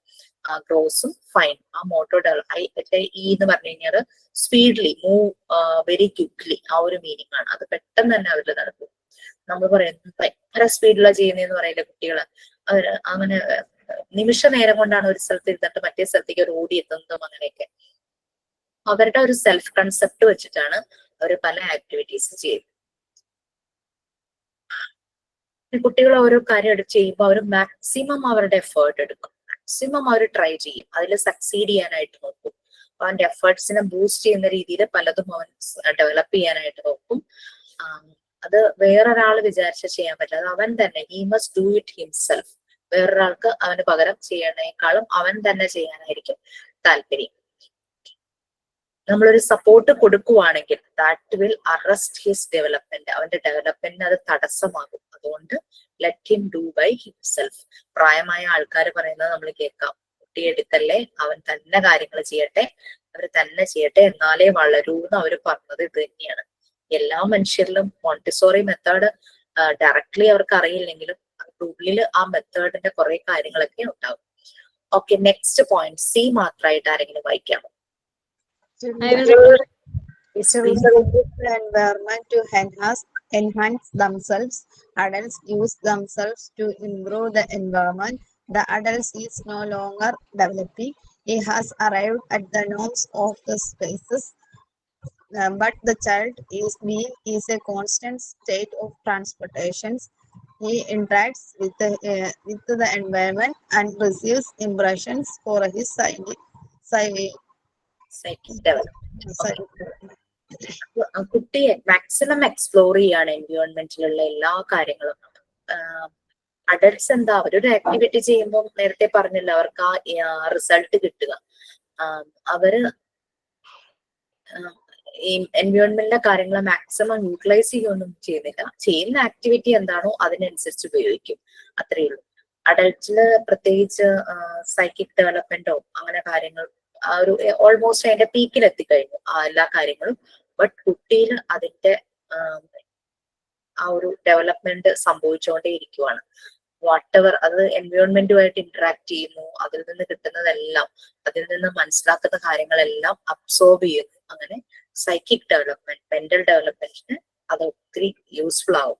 ഗ്രോസും ഫൈൻ. ആ മോട്ടോർ എന്ന് പറഞ്ഞു കഴിഞ്ഞാൽ സ്പീഡ്ലി മൂവ് വെരി ക്വിക്ലി, ആ ഒരു മീനിങ് ആണ്. അത് പെട്ടെന്ന് തന്നെ അവരിൽ നടക്കും. നമ്മൾ പറയുന്നത് ഭയങ്കര സ്പീഡിലാണ് ചെയ്യുന്നതെന്ന് പറയില്ല കുട്ടികള്. അവര് അങ്ങനെ നിമിഷ നേരം കൊണ്ടാണ് ഒരു സ്ഥലത്ത് ഇരുന്നിട്ട് മറ്റേ സ്ഥലത്തേക്ക് അവർ ഓടിയെത്തുന്നതും അങ്ങനെയൊക്കെ. അവരുടെ ഒരു സെൽഫ് കൺസെപ്റ്റ് വെച്ചിട്ടാണ് അവർ പല ആക്ടിവിറ്റീസ് ചെയ്യുന്നത്. കുട്ടികൾ ഓരോ കാര്യം ചെയ്യുമ്പോൾ അവർ മാക്സിമം അവരുടെ എഫേർട്ട് എടുക്കും, മാക്സിമം അവർ ട്രൈ ചെയ്യും, അതിൽ സക്സീഡ് ചെയ്യാനായിട്ട് നോക്കും. അവന്റെ എഫേർട്സിനെ ബൂസ്റ്റ് ചെയ്യുന്ന രീതിയിൽ പലതും അവൻ ഡെവലപ്പ് ചെയ്യാനായിട്ട് നോക്കും. അത് വേറൊരാൾ വിചാരിച്ച് ചെയ്യാൻ പറ്റില്ല, അത് അവൻ തന്നെ. He must do it himself. വേറൊരാൾക്ക് അവന് പകരം ചെയ്യണേക്കാളും അവൻ തന്നെ ചെയ്യാനായിരിക്കും താല്പര്യം. നമ്മളൊരു സപ്പോർട്ട് കൊടുക്കുവാണെങ്കിൽ that will arrest his development. അവന്റെ ഡെവലപ്മെന്റിന് അത് തടസ്സമാകും. അതുകൊണ്ട് let him do by himself. പ്രായമായ ആൾക്കാർ പറയുന്നത് നമ്മൾ കേൾക്കാം, കുട്ടിയെടുത്തല്ലേ, അവൻ തന്നെ കാര്യങ്ങൾ ചെയ്യട്ടെ, അവർ തന്നെ ചെയ്യട്ടെ, എന്നാലേ വളരൂ എന്ന് അവർ പറഞ്ഞത് ഇത് തന്നെയാണ്. എല്ലാ മനുഷ്യരിലും മോണ്ടിസോറി മെത്തേഡ് ഡയറക്ട്ലി അവർക്ക് അറിയില്ലെങ്കിലും ഉള്ളിൽ ആ മെത്തേഡിന്റെ കുറെ കാര്യങ്ങളൊക്കെ ഉണ്ടാവും. ഓക്കെ, നെക്സ്റ്റ് പോയിന്റ് സി മാത്രമായിട്ട് ആരെങ്കിലും വായിക്കാമോ? The environment to enhance themselves. Adults use themselves to improve the environment. The adult is no longer developing. He has arrived at the norms of the spaces. But the child is a constant state of transportations. He interacts with the environment and receives impressions for his psychic development. കുട്ടിയെ maximum explore ചെയ്യാണ് എൻവയോൺമെന്റിലുള്ള എല്ലാ കാര്യങ്ങളും. Adults എന്താ, അവരൊരു activity ചെയ്യുമ്പോൾ നേരത്തെ പറഞ്ഞില്ല അവർക്ക് ആ റിസൾട്ട് കിട്ടുക. അവര് ഈ എൻവയോൺമെന്റിലെ കാര്യങ്ങൾ മാക്സിമം യൂട്ടിലൈസ് ചെയ്യുകയൊന്നും ചെയ്യുന്നില്ല. ചെയ്യുന്ന ആക്ടിവിറ്റി എന്താണോ അതിനനുസരിച്ച് ഉപയോഗിക്കും, അത്രയേ ഉള്ളൂ. അഡൽട്ടില് പ്രത്യേകിച്ച് സൈക്കിക് ഡെവലപ്മെന്റോ അങ്ങനെ കാര്യങ്ങൾ ആ ഒരു ഓൾമോസ്റ്റ് അതിന്റെ പീക്കിൽ എത്തിക്കഴിഞ്ഞു ആ എല്ലാ കാര്യങ്ങളും. ബട്ട് കുട്ടിയിൽ അതിന്റെ ആ ഒരു ഡെവലപ്മെന്റ് സംഭവിച്ചുകൊണ്ടേ ഇരിക്കുവാണ്. വാട്ടെവർ അത് എൻവയോൺമെന്റുമായിട്ട് ഇന്ററാക്ട് ചെയ്യുന്നു, അതിൽ നിന്ന് കിട്ടുന്നതെല്ലാം, അതിൽ നിന്ന് മനസ്സിലാക്കുന്ന കാര്യങ്ങളെല്ലാം അബ്സോർബ് ചെയ്യുന്നു. അങ്ങനെ സൈക്കിക് ഡെവലപ്മെന്റ്, മെന്റൽ ഡെവലപ്മെന്റിന് അത് ഒത്തിരി യൂസ്ഫുൾ ആവും.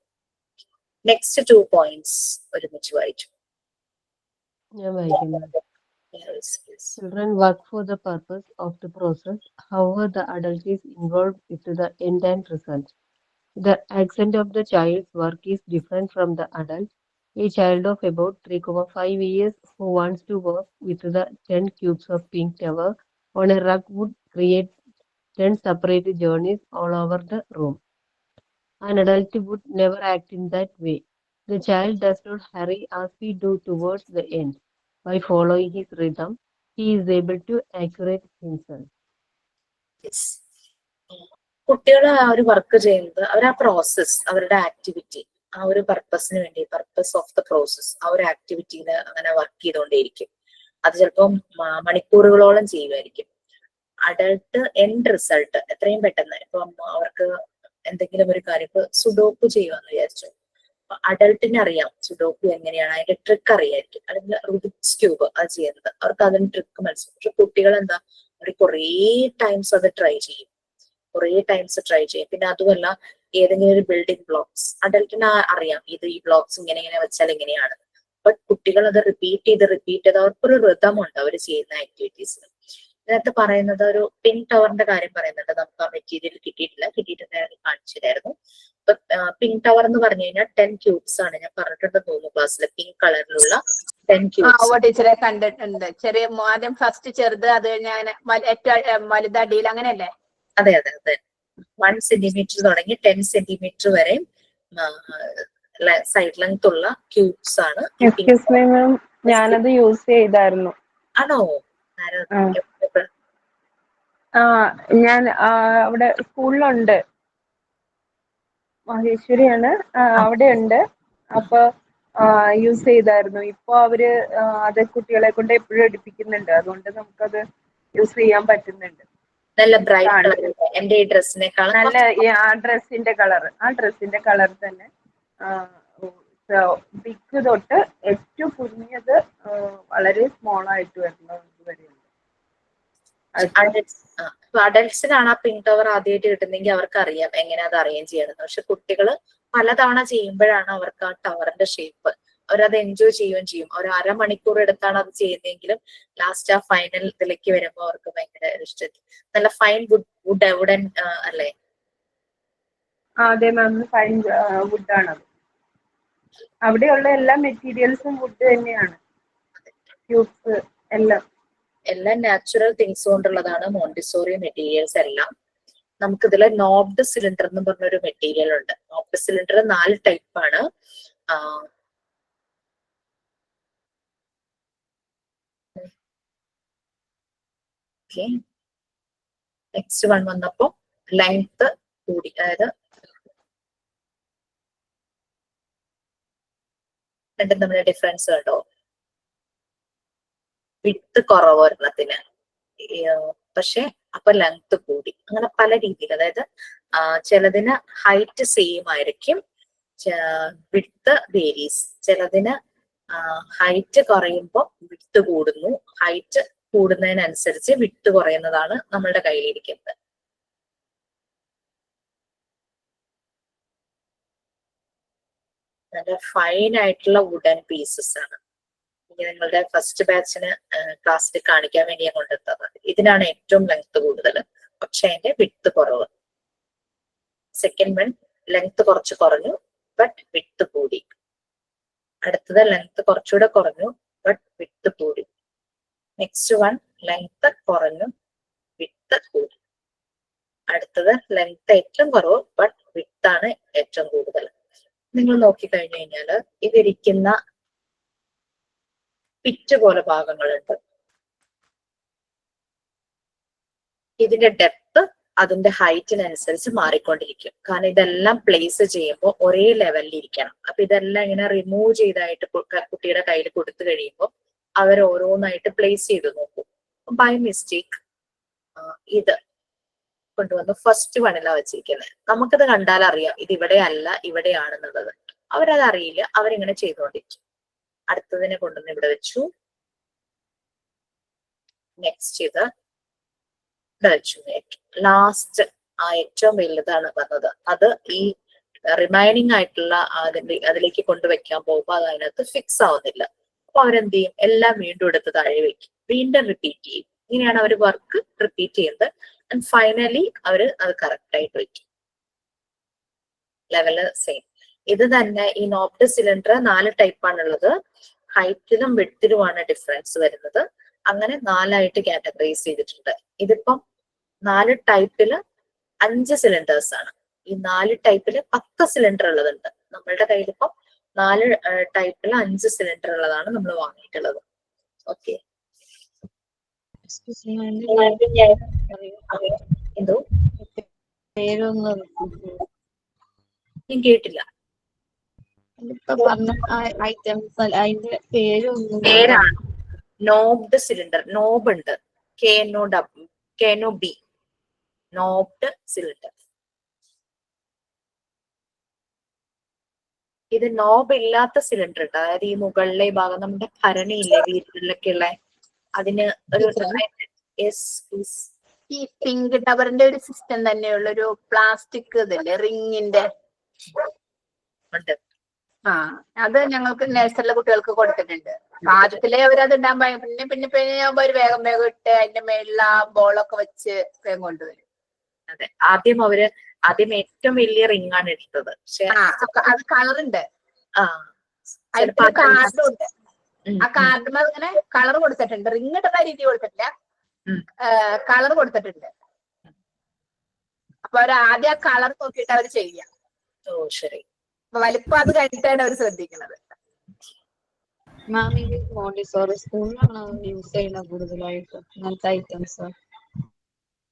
നെക്സ്റ്റ് 2 പോയിന്റ്സ് ഒരുമിച്ച് വായിച്ചു. ഞാൻ വായിക്കുന്നത്. Children work for the purpose of the process. However, the adult is involved into the end and result. The accent of the child's work is different from the adult. A child of about 3,5 years who wants to work with the 10 cubes of pink tower on a rug would create 10 separate journeys all over the room. An adult would never act in that way. The child does not hurry as we do towards the end. By following his rhythm, he is able to accurate himself. കുട്ടികൾ ആ ഒരു work ചെയ്യുന്നത്, അവർ ആ process, അവരുടെ activity, ആ ഒരു പർപ്പസിന് വേണ്ടി, പർപ്പസ് ഓഫ് ദ പ്രോസസ്, ആ ഒരു ആക്ടിവിറ്റിയിൽ അങ്ങനെ വർക്ക് ചെയ്തുകൊണ്ടേയിരിക്കും. അത് ചിലപ്പം മണിക്കൂറുകളോളം ചെയ്യുമായിരിക്കും. അഡൾട്ട് എൻഡ് റിസൾട്ട് എത്രയും പെട്ടെന്ന്, ഇപ്പം അവർക്ക് എന്തെങ്കിലും ഒരു കാര്യം, ഇപ്പൊ സുഡോക്ക് ചെയ്യുവാന്ന് വിചാരിച്ചു, അഡൾട്ടിന് അറിയാം സുഡോക്ക് എങ്ങനെയാണ്, അതിന്റെ ട്രിക്ക് അറിയായിരിക്കും, അല്ലെങ്കിൽ റുബിക്സ് ക്യൂബ് അത് ചെയ്യുന്നത്, അവർക്ക് അതിന് ട്രിക്ക് മനസ്സിലാവും. പക്ഷെ കുട്ടികൾ എന്താ, അവർ കുറേ ടൈംസ് അത് ട്രൈ ചെയ്യും. പിന്നെ അതുമല്ല, ഏതെങ്കിലും ഒരു ബിൽഡിംഗ് ബ്ലോക്സ് അഡൽട്ടിന് അറിയാം, ഇത് ഈ ബ്ലോക്സ് ഇങ്ങനെ വെച്ചാൽ എങ്ങനെയാണ്. ബട്ട് കുട്ടികൾ അത് റിപ്പീറ്റ് ചെയ്ത് അവർക്കൊരു റിതമുണ്ട് അവർ ചെയ്യുന്ന ആക്ടിവിറ്റീസിന്. ഇതിനകത്ത് പറയുന്നത് ഒരു പിങ്ക് ടവറിന്റെ കാര്യം പറയുന്നുണ്ട്. നമുക്ക് ആ മെറ്റീരിയൽ കിട്ടിയിട്ടുണ്ടായിരുന്നു, കാണിച്ചിട്ടായിരുന്നു. ഇപ്പൊ പിങ്ക് ടവർ എന്ന് പറഞ്ഞു കഴിഞ്ഞാൽ 10 ക്യൂബ്സ് ആണ്. ഞാൻ പറഞ്ഞിട്ടുണ്ട് തോന്നുന്നു ക്ലാസ്സിൽ, പിങ്ക് കളറിലുള്ള 10 ക്യൂബ്സ്. ടീച്ചറെ കണ്ടിട്ടുണ്ട്. ചെറിയ ആദ്യം ഫസ്റ്റ് ചെറുത്, അത് കഴിഞ്ഞാൽ ഏറ്റവും വലുത് അടിയിൽ, അങ്ങനെയല്ലേ? അതെ 1 സെന്റിമീറ്റർ തുടങ്ങി 10 സെന്റിമീറ്റർ വരെ സൈഡ് ലെങ്ത് ഉള്ള ക്യൂബ്സ് ആണ്. ഞാനത് യൂസ് ചെയ്തായിരുന്നു. ആണോ? ഞാൻ അവിടെ സ്കൂളിലുണ്ട്, മഹേശ്വരിയാണ്, അവിടെ ഉണ്ട്. അപ്പൊ യൂസ് ചെയ്തായിരുന്നു. ഇപ്പൊ അവര് അത് കുട്ടികളെ കൊണ്ട് എപ്പോഴും എടുപ്പിക്കുന്നുണ്ട്, അതുകൊണ്ട് നമുക്കത് യൂസ് ചെയ്യാൻ പറ്റുന്നുണ്ട്. നല്ല ബ്രൈറ്റ് കളർ, എന്റെ ഈ ഡ്രസ്സിനേക്കാൾ നല്ല ആ ഡ്രസ്സിന്റെ കളർ തന്നെ. ബിഗ് തൊട്ട് ഏറ്റവും കുഞ്ഞത് വളരെ സ്മോൾ ആയിട്ട് വരുന്നത് വരെയുണ്ട്. അഡൽട്സിനാണ് ആ പിങ്ക് ടവർ ആദ്യമായിട്ട് കിട്ടുന്നെങ്കിൽ അവർക്ക് അറിയാം എങ്ങനെ അത് അറേഞ്ച് ചെയ്യണമെന്ന്. പക്ഷെ കുട്ടികൾ പലതവണ ചെയ്യുമ്പോഴാണ് അവർക്ക് ആ ടവറിന്റെ ഷേപ്പ്, അവരത് എൻജോയ് ചെയ്യുകയും ചെയ്യും. ഒരു അരമണിക്കൂർ എടുത്താണ് അത് ചെയ്യുന്നതെങ്കിലും ലാസ്റ്റ് ആ ഫൈനൽ ഇതിലേക്ക് വരുമ്പോൾ അവർക്ക് ഭയങ്കര ഇഷ്ടം. നല്ല ഫൈൻ വുഡൻ അല്ലേ? അതെ മാം, ഫൈൻ വുഡാണ്. അവിടെയുള്ള എല്ലാ മെറ്റീരിയൽസും വുഡ് തന്നെയാണ്, ക്യൂബ്സ് എല്ലാം നാച്ചുറൽ തിങ്സ് കൊണ്ടുള്ളതാണ് മോണ്ടിസോറി മെറ്റീരിയൽസ് എല്ലാം. നമുക്കിതില് നോബ്ഡ് സിലിണ്ടർ എന്ന് പറഞ്ഞൊരു മെറ്റീരിയൽ ഉണ്ട്. നോബ്ഡ് സിലിണ്ടർ 4 ടൈപ്പാണ്. നെക്സ്റ്റ് വൺ വന്നപ്പോ ലെങ്ത് കൂടി, അതായത് രണ്ടും തമ്മിലെ ഡിഫറൻസ് കണ്ടോ? വിഡ്ത്ത് കുറവ് ഒരെണ്ണത്തിന്, പക്ഷെ അപ്പൊ ലെങ്ത് കൂടി. അങ്ങനെ പല രീതിയിൽ, അതായത് ചിലതിന് ഹൈറ്റ് സെയിം ആയിരിക്കും, വിഡ്ത്ത് വേരീസ്. ചിലതിന് ഹൈറ്റ് കുറയുമ്പോൾ വിഡ്ത്ത് കൂടുന്നു, ഹൈറ്റ് കൂടുന്നതിനനുസരിച്ച് വിഡ്ത്ത് കുറയുന്നതാണ് നമ്മളുടെ കയ്യിലിരിക്കുന്നത്. നല്ല ഫൈൻ ആയിട്ടുള്ള വുഡൻ പീസസ് ആണ്. നിങ്ങളുടെ ഫസ്റ്റ് ബാച്ചിന് ക്ലാസ്സിൽ കാണിക്കാൻ വേണ്ടി ഞാൻ കൊണ്ടെത്തുന്നത്. ഇതിനാണ് ഏറ്റവും ലെങ്ത് കൂടുതൽ, പക്ഷെ അതിന്റെ വിഡ്ത്ത് കുറവ്. സെക്കൻഡ് വൺ ലെങ്ത് കുറച്ച് കുറഞ്ഞു, ബട്ട് വിഡ്ത്ത് കൂടി. അടുത്തത് ലെങ്ത് കുറച്ചുകൂടെ കുറഞ്ഞു, ബട്ട് വിഡ്ത്ത് കൂടി. നെക്സ്റ്റ് വൺ ലെങ്ത് കുറഞ്ഞു, വിഡ്ത്ത് കൂടി. അടുത്തത് ലെങ്ത് ഏറ്റവും കുറവ്, ബട്ട് വിഡ്ത്ത് ആണ് ഏറ്റവും കൂടുതൽ. നിങ്ങൾ നോക്കിക്കഴിഞ്ഞു കഴിഞ്ഞാൽ ഇതിരിക്കുന്ന പിറ്റ് പോലെ ഭാഗങ്ങളുണ്ട്. ഇതിന്റെ ഡെപ്ത് അതിന്റെ ഹൈറ്റിനനുസരിച്ച് മാറിക്കൊണ്ടിരിക്കും. കാരണം ഇതെല്ലാം പ്ലേസ് ചെയ്യുമ്പോൾ ഒരേ ലെവലിൽ ഇരിക്കണം. അപ്പൊ ഇതെല്ലാം ഇങ്ങനെ റിമൂവ് ചെയ്തായിട്ട് കുട്ടിയുടെ കയ്യിൽ കൊടുത്തു കഴിയുമ്പോൾ അവർ ഓരോന്നായിട്ട് പ്ലേസ് ചെയ്ത് നോക്കും. ബൈ മിസ്റ്റേക്ക് ഇത് കൊണ്ടുവന്ന് ഫസ്റ്റ് വണ്ണിലാ വെച്ചിരിക്കുന്നത്. നമുക്കത് കണ്ടാൽ അറിയാം ഇത് ഇവിടെ അല്ല ഇവിടെയാണെന്നുള്ളത്. അവരത് അറിയില്ല, അവരിങ്ങനെ ചെയ്തുകൊണ്ടിരിക്കും. അടുത്തതിനെ കൊണ്ടുവന്ന് ഇവിടെ വെച്ചു. നെക്സ്റ്റ് ഇത് ഇവിടെ വെച്ചു. ലാസ്റ്റ് ആ ഏറ്റവും വലുതാണ് വന്നത്. അത് ഈ റിമൈനിങ് ആയിട്ടുള്ള അതിലേക്ക് കൊണ്ടുവയ്ക്കാൻ പോകുമ്പോൾ അത് അതിനകത്ത് ഫിക്സ് ആവുന്നില്ല. അപ്പൊ അവരെന്ത് ചെയ്യും, എല്ലാം വീണ്ടും എടുത്ത് താഴെ വെക്കും, വീണ്ടും റിപ്പീറ്റ് ചെയ്യും. ഇങ്ങനെയാണ് അവർ വർക്ക് റിപ്പീറ്റ് ചെയ്യുന്നത്. ആൻഡ് ഫൈനലി അവർ അത് കറക്റ്റ് ആയിട്ട് വെക്കും. Level same. ഇത് തന്നെ ഈ നോബ്ഡ് സിലിണ്ടർ 4 ടൈപ്പാണുള്ളത്. ഹൈറ്റിലും വിഡ്ത്തിലുമാണ് ഡിഫറൻസ് വരുന്നത്. അങ്ങനെ 4ആയിട്ട് കാറ്റഗറൈസ് ചെയ്തിട്ടുണ്ട്. ഇതിപ്പം 4 ടൈപ്പില് 5 സിലിണ്ടേഴ്സ് ആണ്. ഈ 4 ടൈപ്പില് 10 സിലിണ്ടർ ഉള്ളതുണ്ട്. നമ്മളുടെ കയ്യിൽ ഇപ്പം 4 ടൈപ്പില് 5 സിലിണ്ടർ ഉള്ളതാണ് നമ്മൾ വാങ്ങിയിട്ടുള്ളത്. ഓക്കെ, എന്തോ ഞാൻ കേട്ടില്ല. പേരാണ് നോബ്ഡ് സിലിണ്ടർ. നോബ് ഉണ്ട്, KNOB, നോബ്ഡ് സിലിണ്ടർ. ഇത് നോബ് ഇല്ലാത്ത സിലിണ്ടർ ഉണ്ട്. അതായത് ഈ മുകളിലെ ഭാഗം നമ്മുടെ ഭരണിയില്ലേ വീടുകളിലൊക്കെ ഉള്ള, അതിന് ഒരു ഈ പിങ്ക് ടവറിന്റെ ഒരു സിസ്റ്റം തന്നെയുള്ള ഒരു പ്ലാസ്റ്റിക് ഇതല്ലേ റിങ്ങിന്റെ ഉണ്ട്. ആ, അത് ഞങ്ങൾക്ക് നഴ്സറിയിലെ കുട്ടികൾക്ക് കൊടുത്തിട്ടുണ്ട്. ആദ്യത്തിലേ അവരത് ഇടാൻ പിന്നെ പിന്നെ പിന്നെ അവർ വേഗം വേഗം ഇട്ട് അതിന്റെ മേളിൽ ആ ബോളൊക്കെ വെച്ച് വേഗം കൊണ്ടുവരും. അതെ, ആദ്യം ഏറ്റവും വലിയ റിംഗ് ആണ് എടുത്തത്. പക്ഷെ അത് കളറുണ്ട്, ആ കാർഡും ഉണ്ട്. ആ കാർഡിന് ഇങ്ങനെ കളർ കൊടുത്തിട്ടുണ്ട്. റിങ് ഇടുന്ന രീതി കൊടുത്തിട്ടില്ല, കളർ കൊടുത്തിട്ടുണ്ട്. അപ്പൊ അവർ ആദ്യം ആ കളർ നോക്കിയിട്ട് അവർ ചെയ്യാം. ഓ ശരി. വലിപ്പം അത് കഴിഞ്ഞിട്ടാണ് അവർ ശ്രദ്ധിക്കുന്നത്. മാം, ഇത് മോണ്ടിസോറി സ്കൂളിലാണോ യൂസ് ചെയ്യുന്നത് കൂടുതലായിട്ട് അങ്ങനത്തെ ഐറ്റംസ്?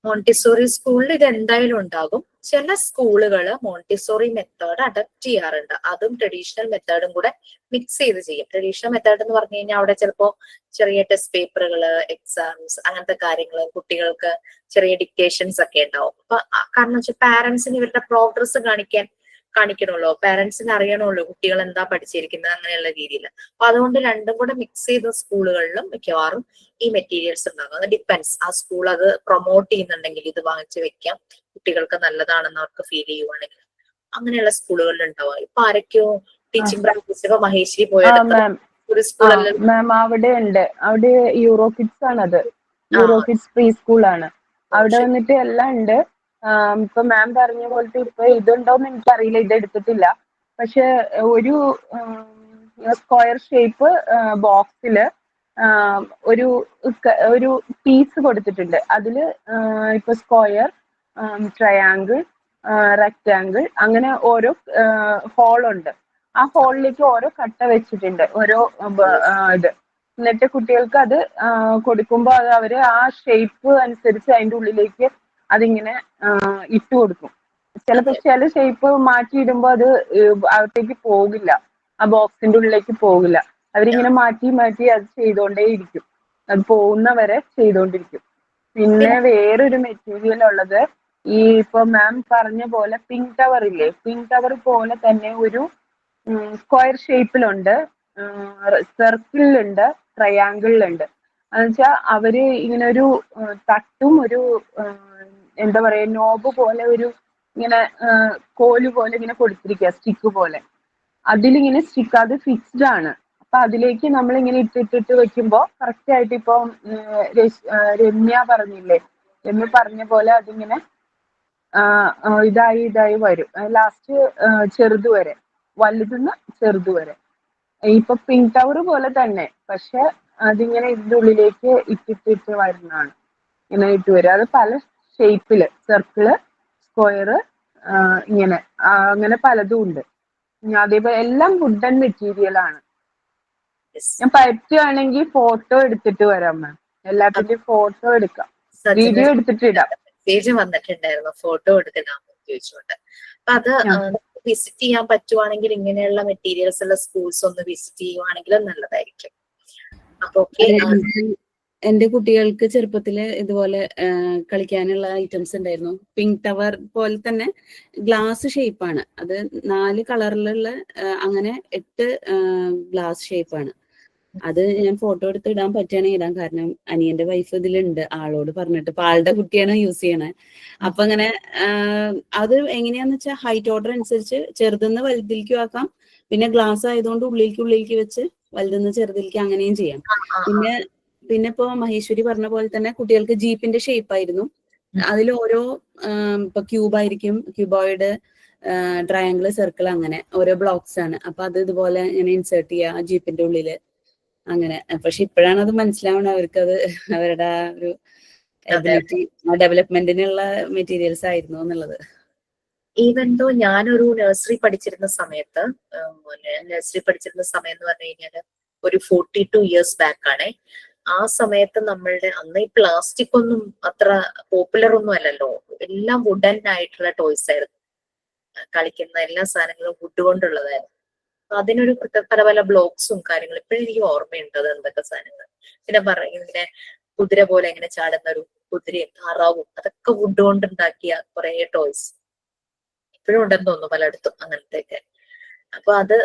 മോണ്ടിസോറി സ്കൂളിൽ ഇത് എന്തായാലും ഉണ്ടാകും. ചില സ്കൂളുകൾ മോണ്ടിസോറി മെത്തേഡ് അഡപ്റ്റ് ചെയ്യാറുണ്ട്. അതും ട്രഡീഷണൽ മെത്തേഡും കൂടെ മിക്സ് ചെയ്ത് ചെയ്യും. ട്രഡീഷണൽ മെത്തേഡ് എന്ന് പറഞ്ഞു കഴിഞ്ഞാൽ അവിടെ ചിലപ്പോൾ ചെറിയ ടെസ്റ്റ് പേപ്പറുകള്, എക്സാംസ്, അങ്ങനത്തെ കാര്യങ്ങൾ, കുട്ടികൾക്ക് ചെറിയ ഡിക്റ്റേഷൻസ് ഒക്കെ ഉണ്ടാവും. അപ്പൊ കാരണം വെച്ചാൽ പാരന്റ്സിന് ഇവരുടെ പ്രോഗ്രസ് കാണിക്കണമല്ലോ, പാരന്റ്സിന് അറിയണമല്ലോ കുട്ടികൾ എന്താ പഠിച്ചിരിക്കുന്നത്, അങ്ങനെയുള്ള രീതിയിൽ. അപ്പൊ അതുകൊണ്ട് രണ്ടും കൂടെ മിക്സ് ചെയ്ത സ്കൂളുകളിലും മിക്കവാറും ഈ മെറ്റീരിയൽസ് ഉണ്ടാകും. അത് ഡിപ്പെൻസ്. ആ സ്കൂൾ അത് പ്രൊമോട്ട് ചെയ്യുന്നുണ്ടെങ്കിൽ ഇത് വാങ്ങിച്ചു വെക്കാം, കുട്ടികൾക്ക് നല്ലതാണെന്ന് അവർക്ക് ഫീൽ ചെയ്യുവാണെങ്കിൽ അങ്ങനെയുള്ള സ്കൂളുകളിൽ ഉണ്ടാവും. ഇപ്പൊ ആരൊക്കെയോ ടീച്ചിങ് പ്രാക്ടീസ്, ഇപ്പൊ മഹേശ്വരി പോയെടുത്ത ഒരു സ്കൂളല്ല മാം, അവിടെ ഉണ്ട്. അവിടെ യൂറോ കിഡ്സ് ആണത്. യൂറോ കിഡ്സ് പ്രീ സ്കൂളാണ്. അവിടെ വന്നിട്ട് എല്ലാം ഉണ്ട്. ഇപ്പൊ മാം പറഞ്ഞ പോലത്തെ ഇപ്പൊ ഇതുണ്ടോന്ന് എനിക്കറിയില്ല, ഇത് എടുത്തിട്ടില്ല. പക്ഷെ ഒരു സ്ക്വയർ ഷേപ്പ് ബോക്സില് ഒരു പീസ് കൊടുത്തിട്ടുണ്ട്. അതില് ഇപ്പൊ സ്ക്വയർ, ട്രയാങ്കിൾ, റെക്റ്റാങ്കിൾ, അങ്ങനെ ഓരോ ഹോളുണ്ട്. ആ ഹോളിലേക്ക് ഓരോ കട്ട വെച്ചിട്ടുണ്ട്, ഓരോ ഇത്. എന്നിട്ട് കുട്ടികൾക്ക് അത് കൊടുക്കുമ്പോൾ അത് അവര് ആ ഷേപ്പ് അനുസരിച്ച് അതിൻ്റെ ഉള്ളിലേക്ക് അതിങ്ങനെ ഇട്ട് കൊടുക്കും. ചിലപ്പോൾ ചില ഷേപ്പ് മാറ്റിയിടുമ്പോൾ അത് അകത്തേക്ക് പോകില്ല, ആ ബോക്സിന്റെ ഉള്ളിലേക്ക് പോകില്ല. അവരിങ്ങനെ മാറ്റി മാറ്റി അത് ചെയ്തോണ്ടേയിരിക്കും, അത് പോകുന്നവരെ ചെയ്തോണ്ടിരിക്കും. പിന്നെ വേറൊരു മെറ്റീരിയൽ ഉള്ളത്, ഈ ഇപ്പൊ മാം പറഞ്ഞ പോലെ പിങ്ക് ടവർ ഇല്ലേ, പിങ്ക് ടവർ പോലെ തന്നെ ഒരു സ്ക്വയർ ഷേപ്പിലുണ്ട്, സർക്കിളിലുണ്ട്, ട്രയാങ്കിളിലുണ്ട്. എന്നുവെച്ചാൽ അവര് ഇങ്ങനെ ഒരു തട്ടും ഒരു എന്താ പറയാ നോബ് പോലെ ഒരു ഇങ്ങനെ കോല് പോലെ ഇങ്ങനെ കൊടുത്തിരിക്കുക, സ്റ്റിക്ക് പോലെ. അതിലിങ്ങനെ സ്റ്റിക്ക്, അത് ഫിക്സ്ഡ് ആണ്. അപ്പൊ അതിലേക്ക് നമ്മൾ ഇങ്ങനെ ഇട്ടിട്ട് വെക്കുമ്പോ കറക്റ്റ് ആയിട്ട് ഇപ്പൊ രമ്യ പറഞ്ഞില്ലേ, രമ്യ പറഞ്ഞ പോലെ അതിങ്ങനെ ഇതായി വരും. ലാസ്റ്റ് ചെറുത് വരെ, വലുതുന്ന് ചെറുത് വരെ. ഇപ്പൊ പിങ്ക് ടവർ പോലെ തന്നെ, പക്ഷെ അതിങ്ങനെ ഇതിന്റെ ഉള്ളിലേക്ക് ഇട്ടിട്ട് വരുന്നതാണ്. ഇങ്ങനെ ഇട്ട് വരും. അത് പല ഷേപ്പില്, സർക്കിള്, സ്ക്വയർ, ഇങ്ങനെ അങ്ങനെ പലതും ഉണ്ട്. അതേപോലെ എല്ലാം വുഡൻ മെറ്റീരിയൽ ആണ്. ഞാൻ പറ്റുവാണെങ്കിൽ ഫോട്ടോ എടുത്തിട്ട് വരാം മാം, എല്ലാത്തിന്റെയും ഫോട്ടോ എടുക്കാം, വീഡിയോ എടുത്തിട്ട് ഇടാം. മെസ്സേജ് വന്നിട്ടുണ്ടായിരുന്നു ഫോട്ടോ എടുത്തിടാമോ ചോദിച്ചുകൊണ്ട്. അപ്പൊ അത് വിസിറ്റ് ചെയ്യാൻ പറ്റുവാണെങ്കിൽ, ഇങ്ങനെയുള്ള മെറ്റീരിയൽസ് ഉള്ള സ്കൂൾസ് ഒന്ന് വിസിറ്റ് ചെയ്യുവാണെങ്കിൽ നല്ലതായിരിക്കും. അപ്പൊ എന്റെ കുട്ടികൾക്ക് ചെറുപ്പത്തില് ഇതുപോലെ കളിക്കാനുള്ള ഐറ്റംസ് ഉണ്ടായിരുന്നു. പിങ്ക് ടവർ പോലെ തന്നെ ഗ്ലാസ് ഷേപ്പാണ് അത്, 4 കളറിലുള്ള അങ്ങനെ 8 ഗ്ലാസ് ഷേപ്പാണ് അത്. ഞാൻ ഫോട്ടോ എടുത്ത് ഇടാൻ പറ്റുകയാണെങ്കിൽ ഇടാം, കാരണം അനിയന്റെ വൈഫ് ഇതിലുണ്ട്, ആളോട് പറഞ്ഞിട്ട്. ഇപ്പൊ ആളുടെ കുട്ടിയാണ് യൂസ് ചെയ്യണേ. അപ്പൊ അങ്ങനെ അത് എങ്ങനെയാന്ന് വെച്ചാൽ ഹൈറ്റ് ഓർഡർ അനുസരിച്ച് ചെറുതെന്ന് വലുതിലേക്ക് ആക്കാം, പിന്നെ ഗ്ലാസ് ആയതുകൊണ്ട് ഉള്ളിലേക്ക് വെച്ച് വലുതെന്ന് ചെറുതിലേക്ക് അങ്ങനെയും ചെയ്യാം. പിന്നെ ഇപ്പൊ മഹേശ്വരി പറഞ്ഞ പോലെ തന്നെ കുട്ടികൾക്ക് ജീപ്പിന്റെ ഷേപ്പ് ആയിരുന്നു. അതിൽ ഓരോ ഇപ്പൊ ക്യൂബായിരിക്കും, ക്യൂബോയിഡ്, ട്രയാങ്കിൾ, സർക്കിൾ, അങ്ങനെ ഓരോ ബ്ലോക്സ് ആണ്. അപ്പൊ അത് ഇതുപോലെ ഇങ്ങനെ ഇൻസേർട്ട് ചെയ്യുക ജീപ്പിന്റെ ഉള്ളില് അങ്ങനെ. പക്ഷെ ഇപ്പോഴാണ് അത് മനസ്സിലാവണം അവർക്ക്, അത് അവരുടെ ഒരു എബിലിറ്റി ഡെവലപ്മെന്റിനുള്ള മെറ്റീരിയൽസ് ആയിരുന്നു എന്നുള്ളത്. ഈവൻ ദോ ഞാനൊരു നഴ്സറി പഠിച്ചിരുന്ന സമയത്ത് എന്ന് പറഞ്ഞു കഴിഞ്ഞാല് ഒരു 42 ഇയേഴ്സ് ബാക്ക് ആണേ. ആ സമയത്ത് നമ്മളുടെ അന്ന് ഈ പ്ലാസ്റ്റിക് ഒന്നും അത്ര പോപ്പുലർ ഒന്നും അല്ലല്ലോ, എല്ലാം വുഡൻ ആയിട്ടുള്ള ടോയ്സ് ആയിരുന്നു. കളിക്കുന്ന എല്ലാ സാധനങ്ങളും വുഡ് കൊണ്ടുള്ളതായിരുന്നു. അതിനൊരു പല പല ബ്ലോക്സും കാര്യങ്ങളും ഇപ്പോഴും എനിക്ക് ഓർമ്മയുണ്ട് അത് എന്തൊക്കെ സാധനങ്ങൾ. പിന്നെ ഇങ്ങനെ കുതിര പോലെ ഇങ്ങനെ ചാടുന്ന ഒരു കുതിരയും താറാവും, അതൊക്കെ വുഡ് കൊണ്ട് ഉണ്ടാക്കിയ കുറെ ടോയ്സ് ഇപ്പോഴും ഉണ്ടെന്ന് തോന്നുന്നു പലയിടത്തും അങ്ങനത്തെയൊക്കെ. അപ്പൊ അത്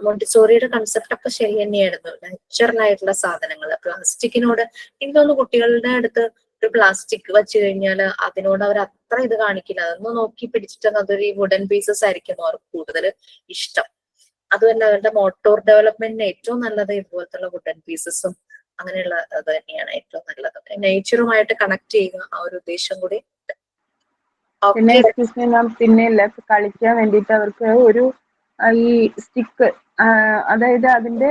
മോണ്ടിസോറിയുടെ കൺസെപ്റ്റ് ഒക്കെ ശരി തന്നെയായിരുന്നു. നാച്ചുറൽ ആയിട്ടുള്ള സാധനങ്ങൾ, പ്ലാസ്റ്റിക്കിനോട് എനിക്കൊന്ന് കുട്ടികളുടെ അടുത്ത് ഒരു പ്ലാസ്റ്റിക് വെച്ച് കഴിഞ്ഞാൽ അതിനോട് അവർ അത്ര ഇത് കാണിക്കില്ല. അതൊന്ന് നോക്കി പിടിച്ചിട്ട് അതൊരു വുഡൻ പീസസ് ആയിരിക്കും അവർക്ക് കൂടുതൽ ഇഷ്ടം. അതുതന്നെ അവരുടെ മോട്ടോർ ഡെവലപ്മെന്റിന് ഏറ്റവും നല്ലത് ഇതുപോലത്തുള്ള വുഡൻ പീസസും അങ്ങനെയുള്ള അത് തന്നെയാണ് ഏറ്റവും നല്ലത്. നേച്ചറുമായിട്ട് കണക്ട് ചെയ്യുക, ആ ഒരു ഉദ്ദേശം കൂടി. പിന്നെ എക്സ്ക്യൂസ് മീ മാം, പിന്നെ ഇല്ല കളിക്കാൻ വേണ്ടിയിട്ട് അവർക്ക് ഒരു ഈ സ്റ്റിക്ക്, അതായത് അതിന്റെ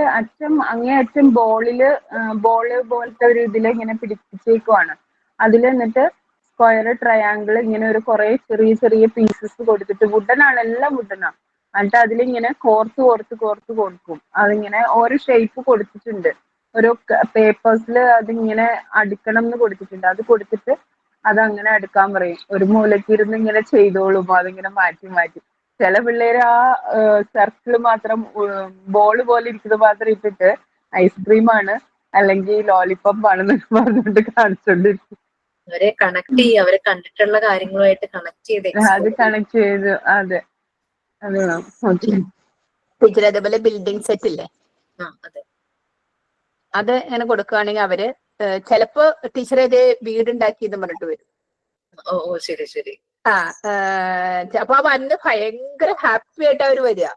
അങ്ങേ അറ്റം ബോള് പോലത്തെ ഒരു ഇതിൽ ഇങ്ങനെ പിടിപ്പിച്ചേക്കുവാണ്. അതിൽ എന്നിട്ട് സ്ക്വയർ, ട്രയാങ്കിൾ, ഇങ്ങനെ ഒരു കുറെ ചെറിയ ചെറിയ പീസസ് കൊടുത്തിട്ട്, വുഡനാണ്, എല്ലാം വുഡനാണ്. എന്നിട്ട് അതിലിങ്ങനെ കോർത്ത് കൊടുക്കും. അതിങ്ങനെ ഓരോ ഷേപ്പ് കൊടുത്തിട്ടുണ്ട്, ഓരോ പേപ്പേഴ്സിൽ അതിങ്ങനെ അടുക്കണം എന്ന് കൊടുത്തിട്ടുണ്ട്. അത് കൊടുത്തിട്ട് അതങ്ങനെ അടുക്കാൻ പറയും. ഒരു മൂലയ്ക്ക് ഇരുന്ന് ഇങ്ങനെ ചെയ്തോളും, അതിങ്ങനെ മാറ്റി. ചില പിള്ളേര് ആ സർക്കിൾ മാത്രം, ബോൾ പോലെ ഇരിക്കുന്നത് മാത്രം ഇട്ടിട്ട് ഐസ്ക്രീം ആണ് അല്ലെങ്കിൽ ലോലിപോപ്പ് ആണെന്നൊക്കെ പറഞ്ഞിട്ട് കാണിച്ചോണ്ടിരിക്കും. അവരെ കണക്ട് ചെയ്യുക, അവരെ കണ്ടിട്ടുള്ള കാര്യങ്ങളുമായിട്ട് കണക്ട് ചെയ്ത് അതെ വേണം. ടീച്ചർ അതേപോലെ ബിൽഡിംഗ് സെറ്റ് ഇല്ലേ, അത് ഇങ്ങനെ കൊടുക്കുകയാണെങ്കിൽ അവര് ചിലപ്പോ ടീച്ചറെ ഇത് വീടുണ്ടാക്കിയെന്ന് പറഞ്ഞിട്ട് വരും. ശരി. അപ്പൊ വന്ന് ഭയങ്കര ഹാപ്പി ആയിട്ട് അവര് വരിക.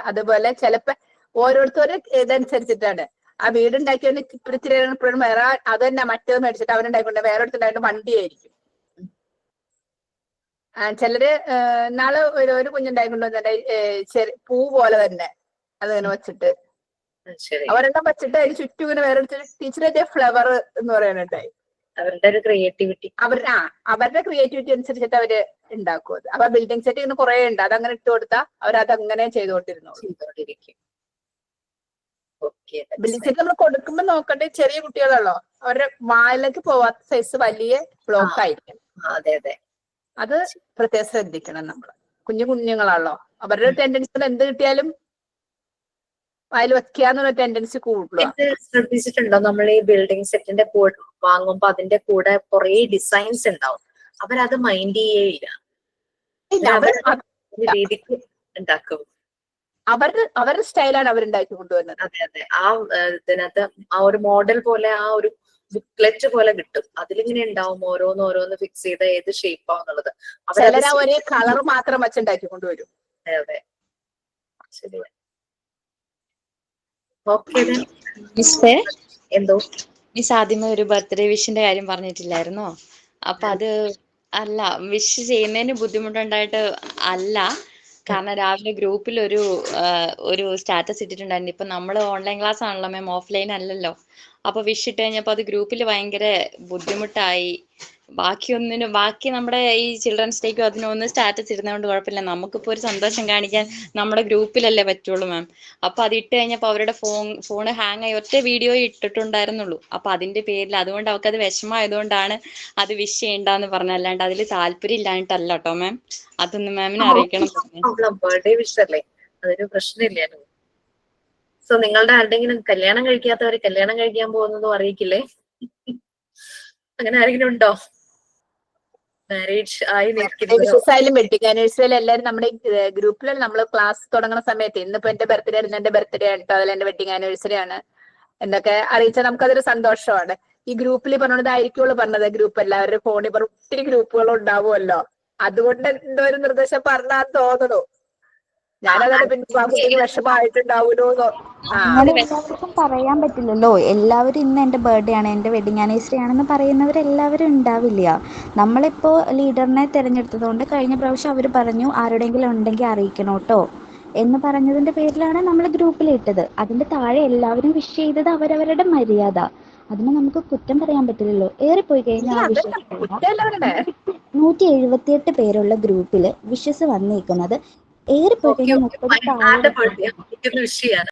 അതുപോലെ ചിലപ്പോ ഓരോരുത്തരും ഇതനുസരിച്ചിട്ടാണ്. ആ വീടുണ്ടാക്കിയവന് ഇപ്പോഴും വേറെ അത് തന്നെ മറ്റേത് മേടിച്ചിട്ട് അവരുണ്ടായിക്കൊണ്ട് വേറെ അടുത്തുണ്ടായിട്ട് വണ്ടിയായിരിക്കും. ചിലര് നാളെ ഒരു കുഞ്ഞുണ്ടായിക്കൊണ്ട് തന്നെ പൂ പോലെ തന്നെ അതിങ്ങനെ വെച്ചിട്ട് അവരെണ്ണം വെച്ചിട്ട് അതിന് ചുറ്റും ഇങ്ങനെ വേറെ ടീച്ചറിന്റെ ഫ്ലവർ എന്ന് പറയാനുണ്ടായി. അവരുടെ ഒരു ക്രിയേറ്റിവിറ്റി, അവരുടെ ക്രിയേറ്റിവിറ്റി അനുസരിച്ചിട്ട് അവര് ഉണ്ടാക്കും അത്. അപ്പൊ ബിൽഡിംഗ് സെറ്റ് ഇങ്ങനെ കുറെ ഉണ്ട്, അതങ്ങനെ ഇട്ട് കൊടുത്താൽ അവരതങ്ങനെ ചെയ്തുകൊണ്ടിരിക്കും. ബിൽഡിംഗ് സെറ്റ് നമ്മൾ കൊടുക്കുമ്പോ നോക്കണ്ടേ, ചെറിയ കുട്ടികളല്ലോ, അവരുടെ വായിലേക്ക് പോവാത്ത സൈസ് വലിയ ബ്ലോക്ക് ആയിരിക്കും. അത് പ്രത്യേകം ശ്രദ്ധിക്കണം നമ്മള്. കുഞ്ഞുങ്ങളാണല്ലോ, അവരുടെ ടെൻഡൻസികൾ എന്ത് കിട്ടിയാലും വായിൽ വെക്കാന്നുള്ള ടെൻഡൻസി കൂടുതൽ. ശ്രദ്ധിച്ചിട്ടുണ്ടോ നമ്മൾ ഈ ബിൽഡിംഗ് സെറ്റിന്റെ കൂടെ വാങ്ങുമ്പോ അതിന്റെ കൂടെ കുറെ ഡിസൈൻസ് ഉണ്ടാവും, അവരത് മൈൻഡ് ചെയ്യേയില്ല, രീതിക്ക് ഉണ്ടാക്കും. അവരുടെ സ്റ്റൈലാണ് അവരുണ്ടാക്കി കൊണ്ടുവരുന്നത്. അതെ. ആ ഇതിനകത്ത് ആ ഒരു മോഡൽ പോലെ, ആ ഒരു ബുക്ക്ലെറ്റ് പോലെ കിട്ടും. അതിലിങ്ങനെ ഉണ്ടാവും ഓരോന്ന് ഫിക്സ് ചെയ്ത ഏത് ഷേപ്പാന്നുള്ളത്. ചിലര് ഒരേ കളർ മാത്രം വെച്ചുണ്ടാക്കി കൊണ്ടുവരും. അതെ, ശരിയാ. എന്തോ മിസ് ആദ്യമേ ഒരു ബർത്ത്ഡേ വിഷിന്റെ കാര്യം പറഞ്ഞിട്ടില്ലായിരുന്നോ? അപ്പൊ അത് അല്ല, വിഷ് ചെയ്യുന്നതിന് ബുദ്ധിമുട്ടുണ്ടായിട്ട് അല്ല, കാരണം രാവിലെ ഗ്രൂപ്പിൽ ഒരു സ്റ്റാറ്റസ് ഇട്ടിട്ടുണ്ടായിരുന്നു. ഇപ്പൊ നമ്മൾ ഓൺലൈൻ ക്ലാസ് ആണല്ലോ മാം, ഓഫ്ലൈൻ അല്ലല്ലോ. അപ്പൊ വിഷ് ഇട്ട് കഴിഞ്ഞപ്പോ അത് ഗ്രൂപ്പിൽ ഭയങ്കര ബുദ്ധിമുട്ടായി. ബാക്കി നമ്മുടെ ഈ ചിൽഡ്രൻസ് ഡേക്കും അതിനൊന്ന് സ്റ്റാറ്റസ് ഇടുന്നതുകൊണ്ട് കുഴപ്പമില്ല, നമുക്കിപ്പോ ഒരു സന്തോഷം കാണിക്കാൻ നമ്മുടെ ഗ്രൂപ്പിലല്ലേ പറ്റുള്ളൂ മാം. അപ്പൊ അത് ഇട്ട് കഴിഞ്ഞപ്പോ അവരുടെ ഫോണ് ഹാങ് ആയി, ഒറ്റ വീഡിയോ ഇട്ടിട്ടുണ്ടായിരുന്നുള്ളൂ. അപ്പൊ അതിന്റെ പേരിൽ, അതുകൊണ്ട് അവർക്ക് അത് വിഷമമായതുകൊണ്ടാണ് അത് വിഷ് ചെയ്യണ്ടെന്ന് പറഞ്ഞത്, അല്ലാണ്ട് അതിൽ താല്പര്യം ഇല്ലാഞ്ഞിട്ടല്ല കേട്ടോ മാം. അതൊന്ന് മാമിനെ അറിയിക്കണം. ബർത്ത്ഡേ വിഷ് അല്ലേ, അതൊരു പ്രശ്നമില്ലല്ലോ. സോ നിങ്ങളുടെ ആരുടെങ്കിലും കല്യാണം കഴിക്കാത്തവര് കല്യാണം കഴിക്കാൻ പോകുന്നതും അറിയിക്കില്ലേ? അങ്ങനെ ആരെങ്കിലും ഉണ്ടോ? മാരേജ് ആയി വിഷസായാലും വെഡിങ് ആനിവേഴ്സറിയിലും എല്ലാവരും നമ്മുടെ ഗ്രൂപ്പിൽ നമ്മൾ ക്ലാസ് തുടങ്ങുന്ന സമയത്ത് ഇന്നിപ്പോ എന്റെ ബർത്ത്ഡേ ആയിരുന്നു, എന്റെ ബർത്ത്ഡേ ആട്ടോ, അതിൽ എന്റെ വെഡിങ് ആനിവേഴ്സറി ആണ് എന്നൊക്കെ അറിയിച്ചാൽ നമുക്കതൊരു സന്തോഷമാണ്. ഈ ഗ്രൂപ്പിൽ പറഞ്ഞതായിരിക്കുള്ളൂ പറഞ്ഞത്. ഗ്രൂപ്പ് എല്ലാവരുടെ ഫോണിൽ ഒത്തിരി ഗ്രൂപ്പുകൾ ഉണ്ടാവുമല്ലോ, അതുകൊണ്ട് എന്തോ ഒരു നിർദ്ദേശം പറഞ്ഞാന്ന് തോന്നുന്നു. ഞാനതാണ് പിന്നെ വിഷമമായിട്ടുണ്ടാവുമല്ലോ. അങ്ങനെ എല്ലാവർക്കും പറയാൻ പറ്റില്ലല്ലോ. എല്ലാവരും ഇന്ന് എൻ്റെ ബർത്ത്ഡേ ആണ്, എൻ്റെ വെഡിങ് ആനിവേഴ്സറി ആണെന്ന് പറയുന്നവരെല്ലാവരും ഉണ്ടാവില്ല. നമ്മളിപ്പോൾ ലീഡറിനെ തിരഞ്ഞെടുത്തതുകൊണ്ട് കഴിഞ്ഞ പ്രാവശ്യം അവർ പറഞ്ഞു ആരുടെയെങ്കിലും ഉണ്ടെങ്കിൽ അറിയിക്കണം കേട്ടോ എന്ന് പറഞ്ഞതിൻ്റെ പേരിലാണ് നമ്മൾ ഗ്രൂപ്പിലിട്ടത്. അതിൻ്റെ താഴെ എല്ലാവരും വിഷ് ചെയ്തത് അവരവരുടെ മര്യാദ, അതിന് നമുക്ക് കുറ്റം പറയാൻ പറ്റില്ലല്ലോ. ഏറിപ്പോയി കഴിഞ്ഞാൽ ആ വിഷസ് 178 പേരുള്ള ഗ്രൂപ്പിൽ വിഷസ് വന്നിരിക്കുന്നത് ഏറിപ്പോയി കഴിഞ്ഞാൽ 30 വിഷ് ചെയ്യാൻ